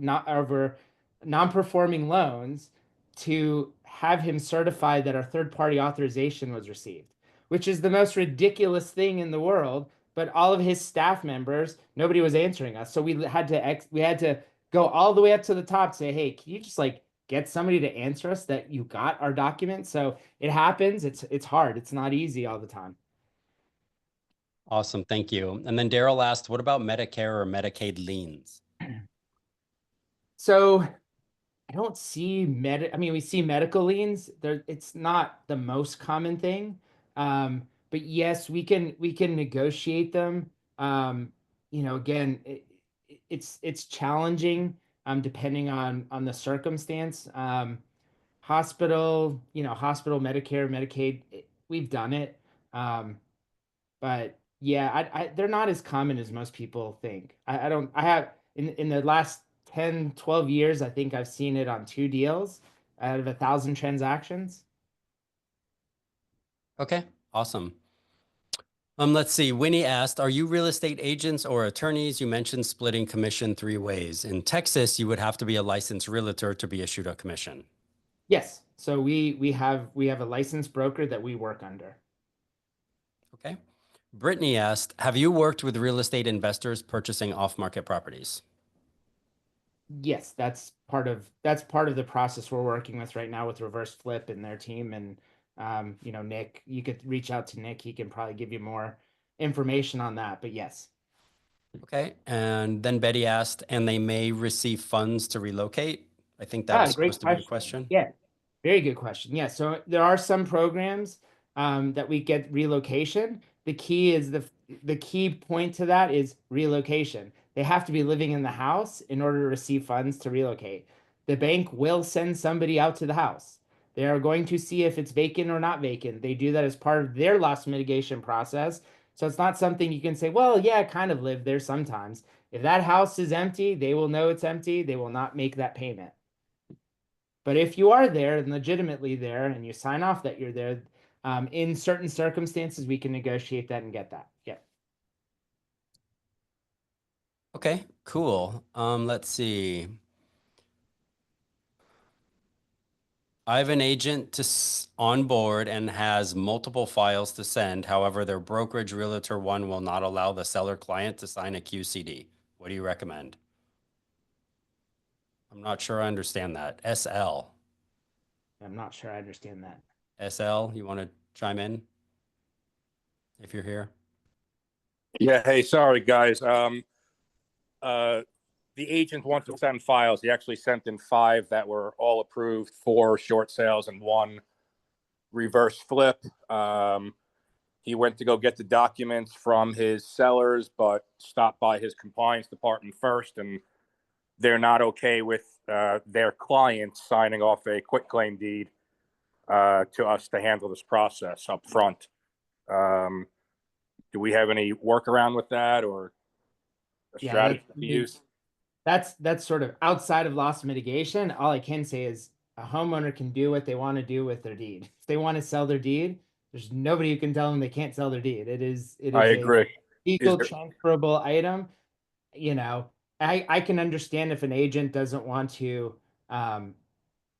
non-performing loans to have him certify that our third-party authorization was received, which is the most ridiculous thing in the world. But all of his staff members, nobody was answering us, so we had to go all the way up to the top, say, hey, can you just get somebody to answer us that you got our document? So it happens. It's hard. It's not easy all the time. Awesome. Thank you. And then Daryl asked, what about Medicare or Medicaid liens? So I don't see we see medical liens. It's not the most common thing. But yes, we can negotiate them. Again, it's challenging depending on the circumstance. hospital, hospital, Medicare, Medicaid, we've done it. But yeah, they're not as common as most people think. I don't, I have, in the last 10, 12 years, I think I've seen it on 2 deals out of 1,000 transactions. Okay, awesome. Let's see. Winnie asked, are you real estate agents or attorneys? You mentioned splitting commission 3 ways. In Texas, you would have to be a licensed realtor to be issued a commission. Yes. So we have a licensed broker that we work under. Okay. Brittany asked, have you worked with real estate investors purchasing off-market properties? Yes, that's part of the process we're working with right now with Reverse Flip and their team. And Nick, you could reach out to Nick. He can probably give you more information on that. But yes. Okay. And then Betty asked, and they may receive funds to relocate. I think that was Great supposed to be a question. Yeah, very good question. Yeah, so there are some programs that we get relocation. The key is the key point to that is relocation. They have to be living in the house in order to receive funds to relocate. The bank will send somebody out to the house. They are going to see if it's vacant or not vacant. They do that as part of their loss mitigation process. So it's not something you can say, well, yeah, I kind of live there sometimes. If that house is empty, they will know it's empty. They will not make that payment. But if you are there and legitimately there and you sign off that you're there, in certain circumstances, we can negotiate that and get that. Yeah. Okay, cool. Let's see. I have an agent on board and has multiple files to send. However, their brokerage realtor one will not allow the seller client to sign a QCD. What do you recommend? I'm not sure I understand that. SL. I'm not sure I understand that. SL, you want to chime in if you're here? Yeah, hey, sorry guys. The agent wants to send files. He actually sent in 5 that were all approved, 4 short sales and 1 reverse flip. He went to go get the documents from his sellers, but stopped by his compliance department first, and they're not okay with their client signing off a quitclaim deed to us to handle this process up front. Do we have any workaround with that or a strategy to use? That's sort of outside of loss mitigation. All I can say is a homeowner can do what they want to do with their deed. If they want to sell their deed, there's nobody who can tell them they can't sell their deed. It is I agree. a legal transferable item. I can understand if an agent doesn't want to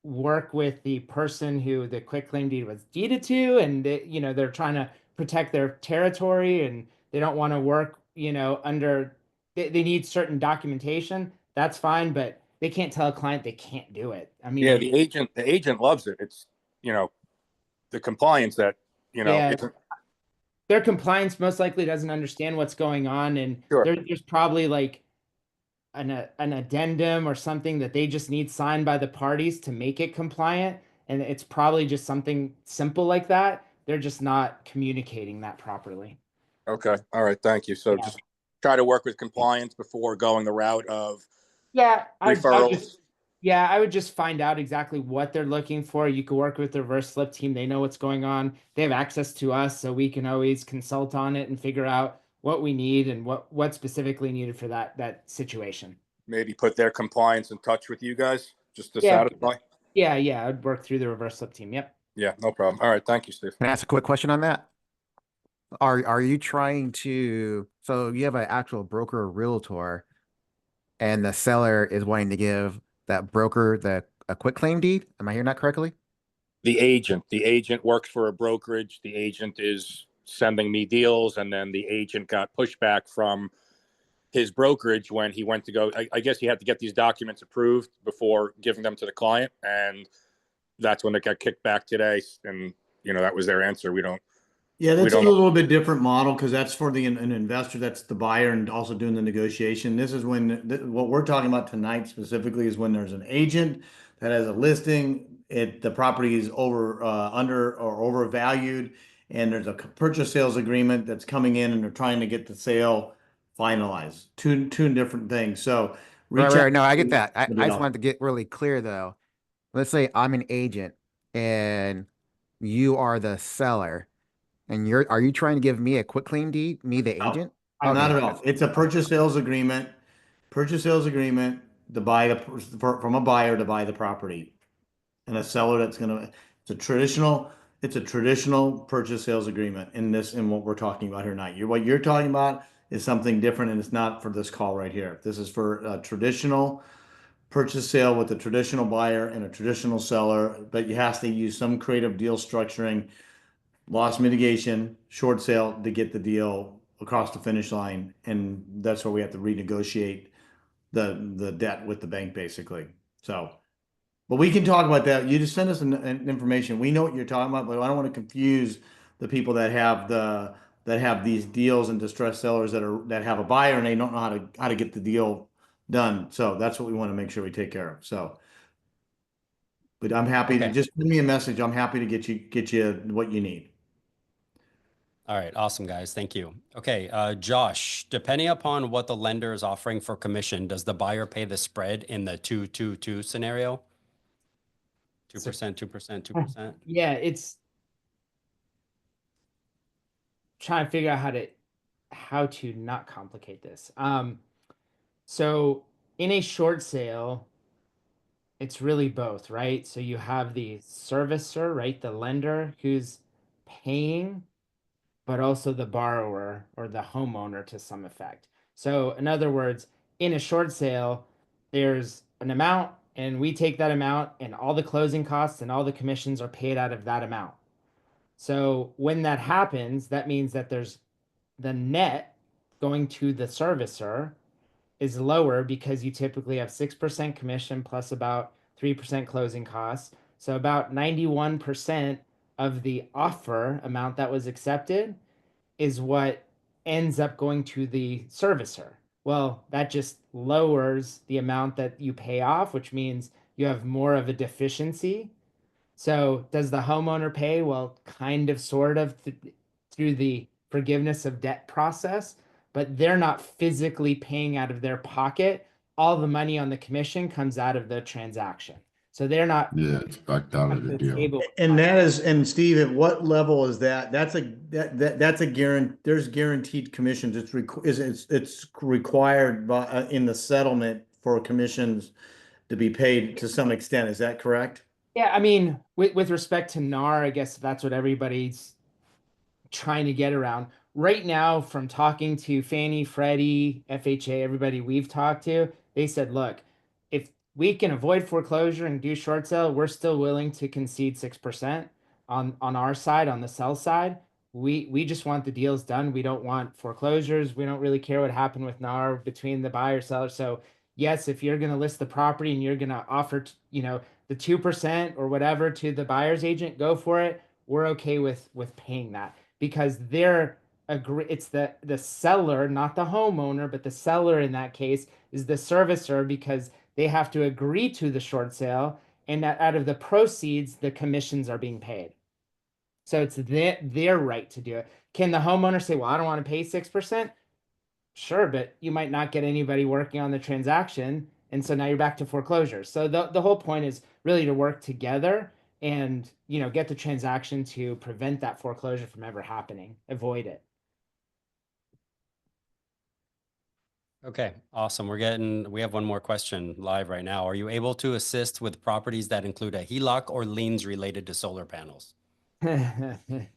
work with the person who the quitclaim deed was deeded to, and they're trying to protect their territory and they don't want to work under they need certain documentation. That's fine, but they can't tell a client they can't do it. I mean, yeah, the agent loves it. It's the compliance that yeah, their compliance most likely doesn't understand what's going on, and Sure. there's probably like an addendum or something that they just need signed by the parties to make it compliant, and it's probably just something simple like that. They're just not communicating that properly. Okay, all right, thank you. So Yeah. just try to work with compliance before going the route of referrals. referrals. I would just find out exactly what they're looking for. You could work with the reverse flip team. They know what's going on. They have access to us, so we can always consult on it and figure out what we need and what specifically needed for that situation. Maybe put their compliance in touch with you guys just to Yeah. satisfy. Yeah, I'd work through the reverse flip team. Yep. Yeah, no problem. All right, thank you, Steve. Can I ask a quick question on that? Are you trying to, so you have an actual broker or realtor and the seller is wanting to give that broker a quitclaim deed? Am I hearing that correctly? The agent works for a brokerage. The agent is sending me deals, and then the agent got pushback from his brokerage when he went to go. I guess he had to get these documents approved before giving them to the client, and that's when it got kicked back today. And that was their answer. We don't. Yeah, We that's a don't- little bit different model because that's for an investor, that's the buyer and also doing the negotiation. This is when what we're talking about tonight specifically is when there's an agent that has a listing, the property is under or overvalued, and there's a purchase sales agreement that's coming in and they're trying to get the sale finalized. Two different things. So reach Right. out No, I get to- that. I just wanted to get really clear though. Let's say I'm an agent and you are the seller, and are you trying to give me a quitclaim deed, me the No, agent? not Okay, at all. It's a purchase sales agreement to buy from a buyer to buy the property. And a seller that's gonna, it's a traditional purchase sales agreement in what we're talking about here tonight. What you're talking about is something different and it's not for this call right here. This is for a traditional purchase sale with a traditional buyer and a traditional seller, but you have to use some creative deal structuring, loss mitigation, short sale to get the deal across the finish line. And that's where we have to renegotiate the debt with the bank basically. So, but we can talk about that. You just send us an information. We know what you're talking about, but I don't want to confuse the people that have these deals and distressed sellers that have a buyer and they don't know how to get the deal done. So that's what we want to make sure we take care of. So, but I'm happy to Okay. just send me a message. I'm happy to get you what you need. All right. Awesome, guys. Thank you. Okay. Josh, depending upon what the lender is offering for commission, does the buyer pay the spread in the 2-2-2 scenario? 2%, 2%, 2%? Yeah, it's trying to figure out how to not complicate this. So in a short sale, it's really both, right? So you have the servicer, right? The lender who's paying, but also the borrower or the homeowner to some effect. So in other words, in a short sale, there's an amount and we take that amount and all the closing costs and all the commissions are paid out of that amount. So when that happens, that means that there's the net going to the servicer is lower because you typically have 6% commission plus about 3% closing costs. So about 91% of the offer amount that was accepted is what ends up going to the servicer. Well, that just lowers the amount that you pay off, which means you have more of a deficiency. So does the homeowner pay? Well, kind of, sort of through the forgiveness of debt process, but they're not physically paying out of their pocket. All the money on the commission comes out of the transaction. So they're not Yeah, it's backed out of the deal. And Steve, at what level is that? That's a guarantee. There's guaranteed commissions. It's required by in the settlement for commissions to be paid to some extent. Is that correct? Yeah, I mean, with respect to NAR, I guess that's what everybody's trying to get around. Right now, from talking to Fannie, Freddie, FHA, everybody we've talked to, they said, look, if we can avoid foreclosure and do short sale, we're still willing to concede 6% on our side, on the sell side. We just want the deals done. We don't want foreclosures. We don't really care what happened with NAR between the buyer seller. So yes, if you're going to list the property and you're going to offer, the 2% or whatever to the buyer's agent, go for it. We're okay with paying that because it's the seller, not the homeowner, but the seller in that case is the servicer because they have to agree to the short sale and that out of the proceeds, the commissions are being paid. So it's their right to do it. Can the homeowner say, well, I don't want to pay 6%? Sure, but you might not get anybody working on the transaction. And so now you're back to foreclosure. So the whole point is really to work together and get the transaction to prevent that foreclosure from ever happening, avoid it. Okay, awesome. We have one more question live right now. Are you able to assist with properties that include a HELOC or liens related to solar panels? HELOCs,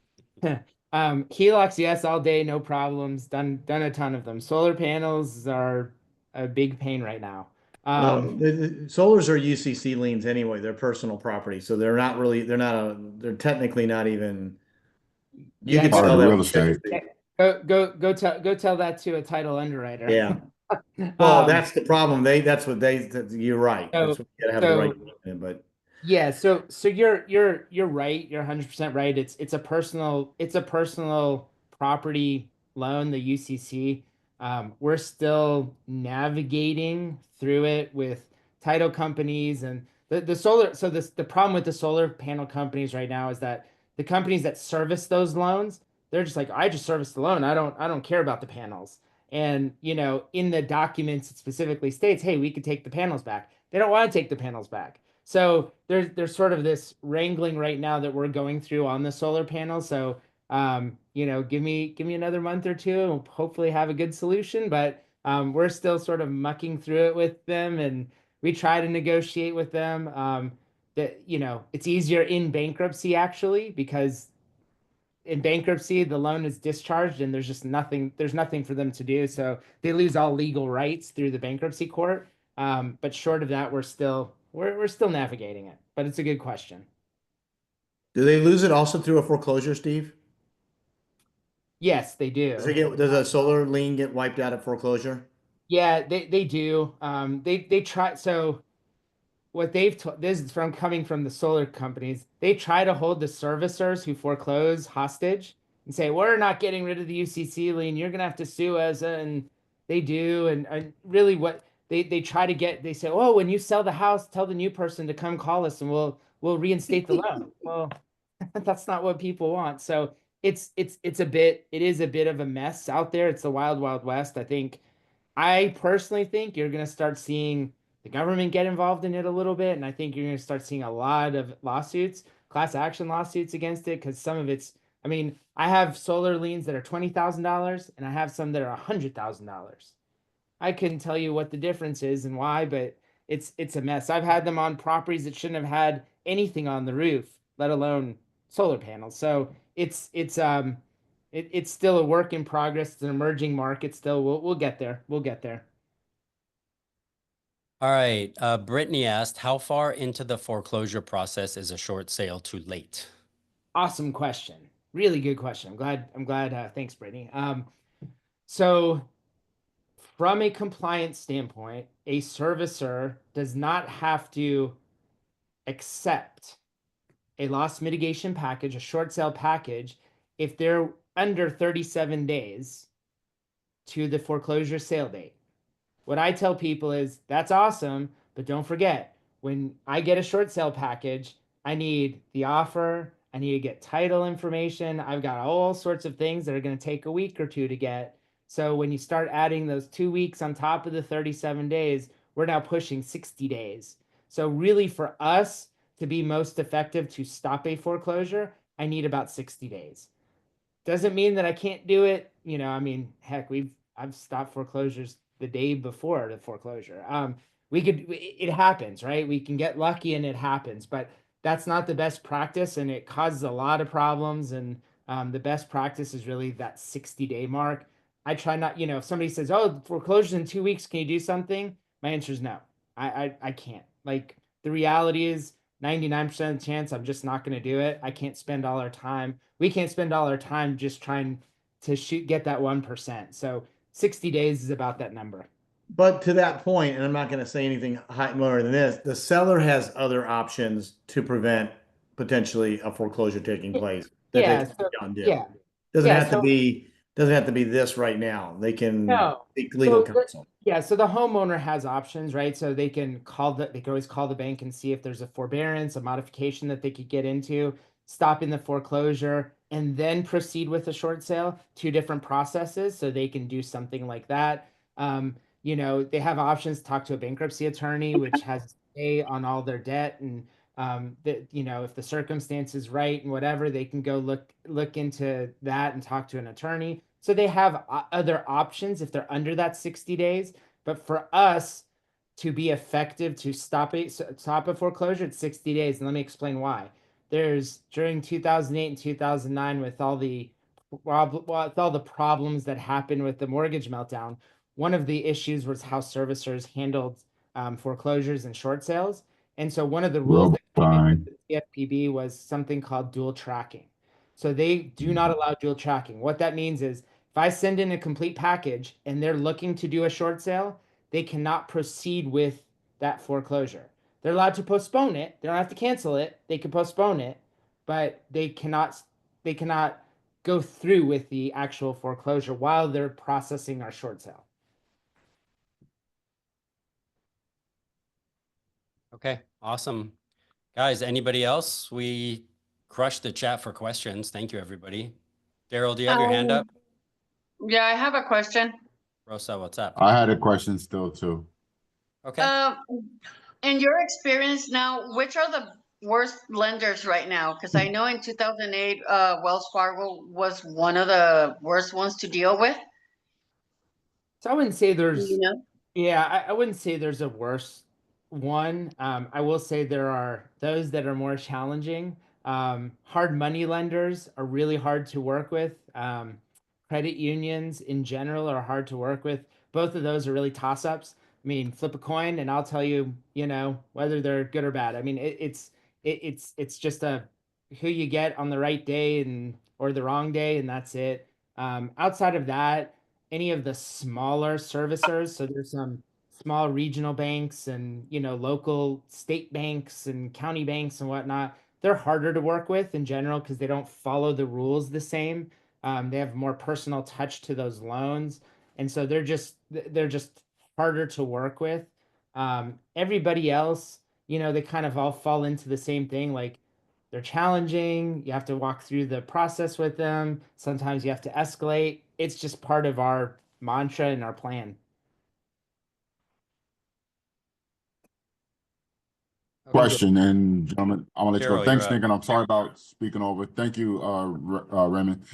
yes, all day, no problems. Done a ton of them. Solar panels are a big pain right now. The solars are UCC liens anyway. They're personal property, so they're they're technically not even. You Yeah, could Part of sell the that. real estate. Go tell that to a title underwriter. Yeah. Well, that's the problem. You're right. So- That's what you gotta have the right, but Yeah, so you're right. You're 100% right. It's a personal property loan, the UCC. We're still navigating through it with title companies and the solar. So the problem with the solar panel companies right now is that the companies that service those loans, they're just like, I just service the loan. I don't care about the panels. And in the documents, it specifically states, hey, we could take the panels back. They don't want to take the panels back. So there's sort of this wrangling right now that we're going through on the solar panels. So you know, give me another month or two, and we'll hopefully have a good solution. But we're still sort of mucking through it with them, and we try to negotiate with them. That, you know, it's easier in bankruptcy actually, because in bankruptcy the loan is discharged and there's nothing for them to do, so they lose all legal rights through the bankruptcy court. But short of that, we're still navigating it, but it's a good question. Do they lose it also through a foreclosure, Steve? Yes, they do. Does a solar lien get wiped out at foreclosure? Yeah, they do. They try. So what this is from coming from the solar companies, they try to hold the servicers who foreclose hostage and say, we're not getting rid of the UCC lien, you're gonna have to sue us. And they do. And really what they try to get, they say, oh, when you sell the house, tell the new person to come call us and we'll reinstate the loan. Well, that's not what people want. So it is a bit of a mess out there. It's the wild, wild west. I personally think you're going to start seeing the government get involved in it a little bit. And I think you're going to start seeing a lot of lawsuits, class action lawsuits against it, because some of it's, I mean, I have solar liens that are $20,000 and I have some that are $100,000. I couldn't tell you what the difference is and why, but it's a mess. I've had them on properties that shouldn't have had anything on the roof, let alone solar panels. So it's still a work in progress. It's an emerging market still. We'll get there. We'll get there. All right. Brittany asked, how far into the foreclosure process is a short sale too late? Awesome question. Really good question. I'm glad. Thanks, Brittany. So from a compliance standpoint, a servicer does not have to accept a loss mitigation package, a short sale package, if they're under 37 days to the foreclosure sale date. What I tell people is that's awesome, but don't forget, when I get a short sale package, I need the offer, I need to get title information. I've got all sorts of things that are going to take a week or two to get. So when you start adding those 2 weeks on top of the 37 days, we're now pushing 60 days. So really for us to be most effective to stop a foreclosure, I need about 60 days. Doesn't mean that I can't do it. You know, I mean, heck, I've stopped foreclosures the day before the foreclosure. It happens, right? We can get lucky and it happens, but that's not the best practice and it causes a lot of problems. And the best practice is really that 60-day mark. I try not, you know, if somebody says, oh, foreclosure's in 2 weeks, can you do something? My answer is no. I can't. Like, the reality is 99% of the chance I'm just not going to do it. I can't spend all our time. We can't spend all our time just trying to get that 1%. So 60 days is about that number. But to that point, and I'm not going to say anything more than this, the seller has other options to prevent potentially a foreclosure taking place that Yeah. they can do. Yeah. Doesn't Yeah, have to be this right now. They can No. seek legal So counsel. yeah, so the homeowner has options, right? So they can always call the bank and see if there's a forbearance, a modification that they could get into, stopping the foreclosure, and then proceed with a short sale. 2 different processes, so they can do something like that. You know, they have options to talk to a bankruptcy attorney, which has a on all their debt, and that, you know, if the circumstance is right and whatever, they can go look into that and talk to an attorney. So they have other options if they're under that 60 days. But for us to be effective to stop a foreclosure, it's 60 days. And let me explain why. During 2008 and 2009, with all the problems that happened with the mortgage meltdown, one of the issues was how servicers handled foreclosures and short sales. And so one of the rules that came in with the CFPB was something called dual tracking. So they do not allow dual tracking. What that means is if I send in a complete package and they're looking to do a short sale, they cannot proceed with that foreclosure. They're allowed to postpone it. They don't have to cancel it. They can postpone it, but they cannot go through with the actual foreclosure while they're processing our short sale. Okay, awesome. Guys, anybody else? We crushed the chat for questions. Thank you, everybody. Daryl, do you have your hand up? Yeah, I have a question. Rosa, what's up? I had a question still too. Okay. In your experience now, which are the worst lenders right now? Because I know in 2008, Wells Fargo was one of the worst ones to deal with. So I wouldn't say Do there's, you know? yeah, I wouldn't say there's a worse one. I will say there are those that are more challenging. Hard money lenders are really hard to work with. Credit unions in general are hard to work with. Both of those are really toss-ups. I mean, flip a coin and I'll tell you, you know, whether they're good or bad. I mean, it's just a who you get on the right day and or the wrong day, and that's it. Outside of that, any of the smaller servicers, so there's some small regional banks and local state banks and county banks and whatnot, they're harder to work with in general because they don't follow the rules the same. They have more personal touch to those loans, and so they're just harder to work with. Everybody else, they kind of all fall into the same thing. Like they're challenging. You have to walk through the process with them. Sometimes you have to escalate. It's just part of our mantra and our plan. Question, and gentlemen, I want to let you go. Cheryl, Thanks, you're up. Nick, and I'm sorry about speaking over. Thank you, Raymond.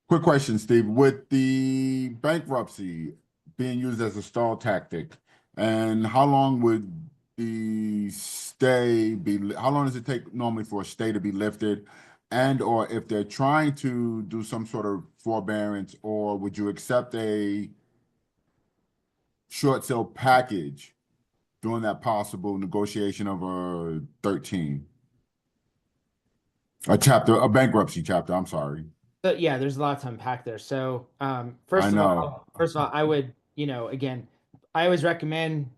Quick question, Steve. With the bankruptcy being used as a stall tactic, and how long would the stay be? How long does it take normally for a stay to be lifted? And or if they're trying to do some sort of forbearance, or would you accept a short sale package during that possible negotiation of a 13? A bankruptcy chapter, I'm sorry. But yeah, there's a lot to unpack there. So, I first of know. all, I would, again, I always recommend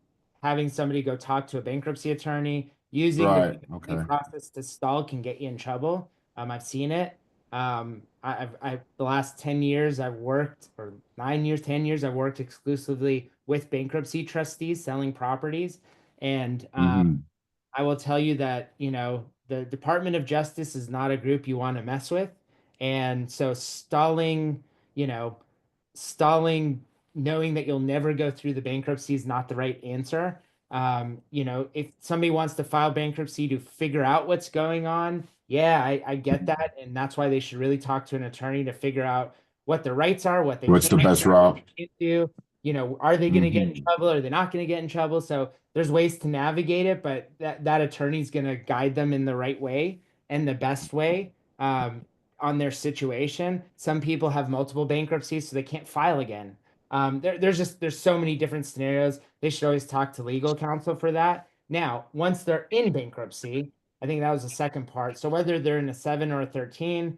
having somebody go talk to a bankruptcy attorney. Using the Right, bankruptcy okay. process to stall can get you in trouble. I've seen it. The last 10 years I've worked, or 9 years, 10 years, I've worked exclusively with bankruptcy trustees selling properties. And Mhm. I will tell you that, the Department of Justice is not a group you want to mess with. And so you know, stalling, knowing that you'll never go through the bankruptcy is not the right answer. If somebody wants to file bankruptcy to figure out what's going on, yeah, I get that. And that's why they should really talk to an attorney to figure out what their rights are, what they What's the can best do, what route? they can't do. Are they going to get in Mhm. trouble? Are they not going to get in trouble? So there's ways to navigate it, but that attorney's going to guide them in the right way and the best way. On their situation. Some people have multiple bankruptcies, so they can't file again. There's so many different scenarios. They should always talk to legal counsel for that. Now, once they're in bankruptcy, I think that was the second part. So whether they're in a 7 or a 13,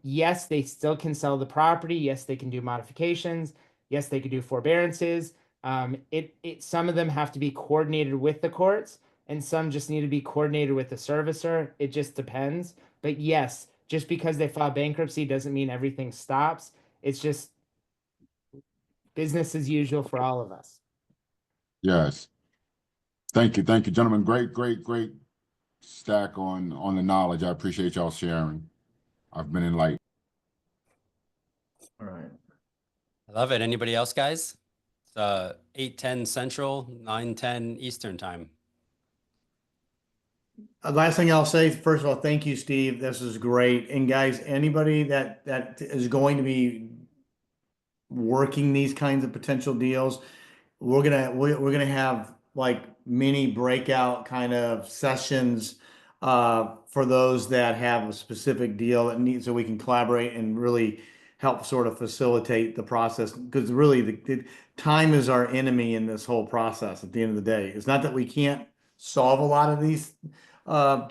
yes, they still can sell the property. Yes, they can do modifications. Yes, they could do forbearances. Some of them have to be coordinated with the courts, and some just need to be coordinated with the servicer. It just depends. But yes, just because they file bankruptcy doesn't mean everything stops. It's just business as usual for all of us. Yes. Thank you, gentlemen. Great stack on the knowledge. I appreciate y'all sharing. I've been enlightened. All right. I love it. Anybody else, guys? It's 8:10 Central, 9:10 Eastern time. Last thing I'll say, first of all, thank you, Steve. This is great. And guys, anybody that is going to be working these kinds of potential deals, we're gonna have like mini breakout kind of sessions for those that have a specific deal that needs, so we can collaborate and really help sort of facilitate the process, because really the time is our enemy in this whole process at the end of the day. It's not that we can't solve a lot of these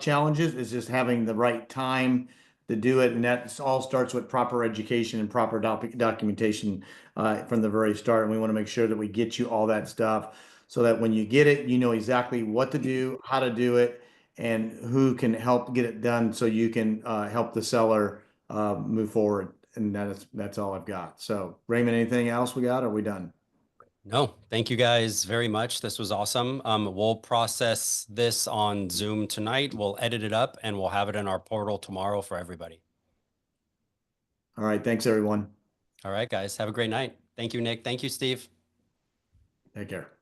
challenges, it's just having the right time to do it, and that all starts with proper education and proper documentation from the very start. And we want to make sure that we get you all that stuff so that when you get it, you know exactly what to do, how to do it, and who can help get it done so you can help the seller move forward. And that's all I've got. So Raymond, anything else we got? Or are we done? No, thank you guys very much. This was awesome. We'll process this on Zoom tonight. We'll edit it up and we'll have it in our portal tomorrow for everybody. All right. Thanks, everyone. All right, guys. Have a great night. Thank you, Nick. Thank you, Steve. Take care.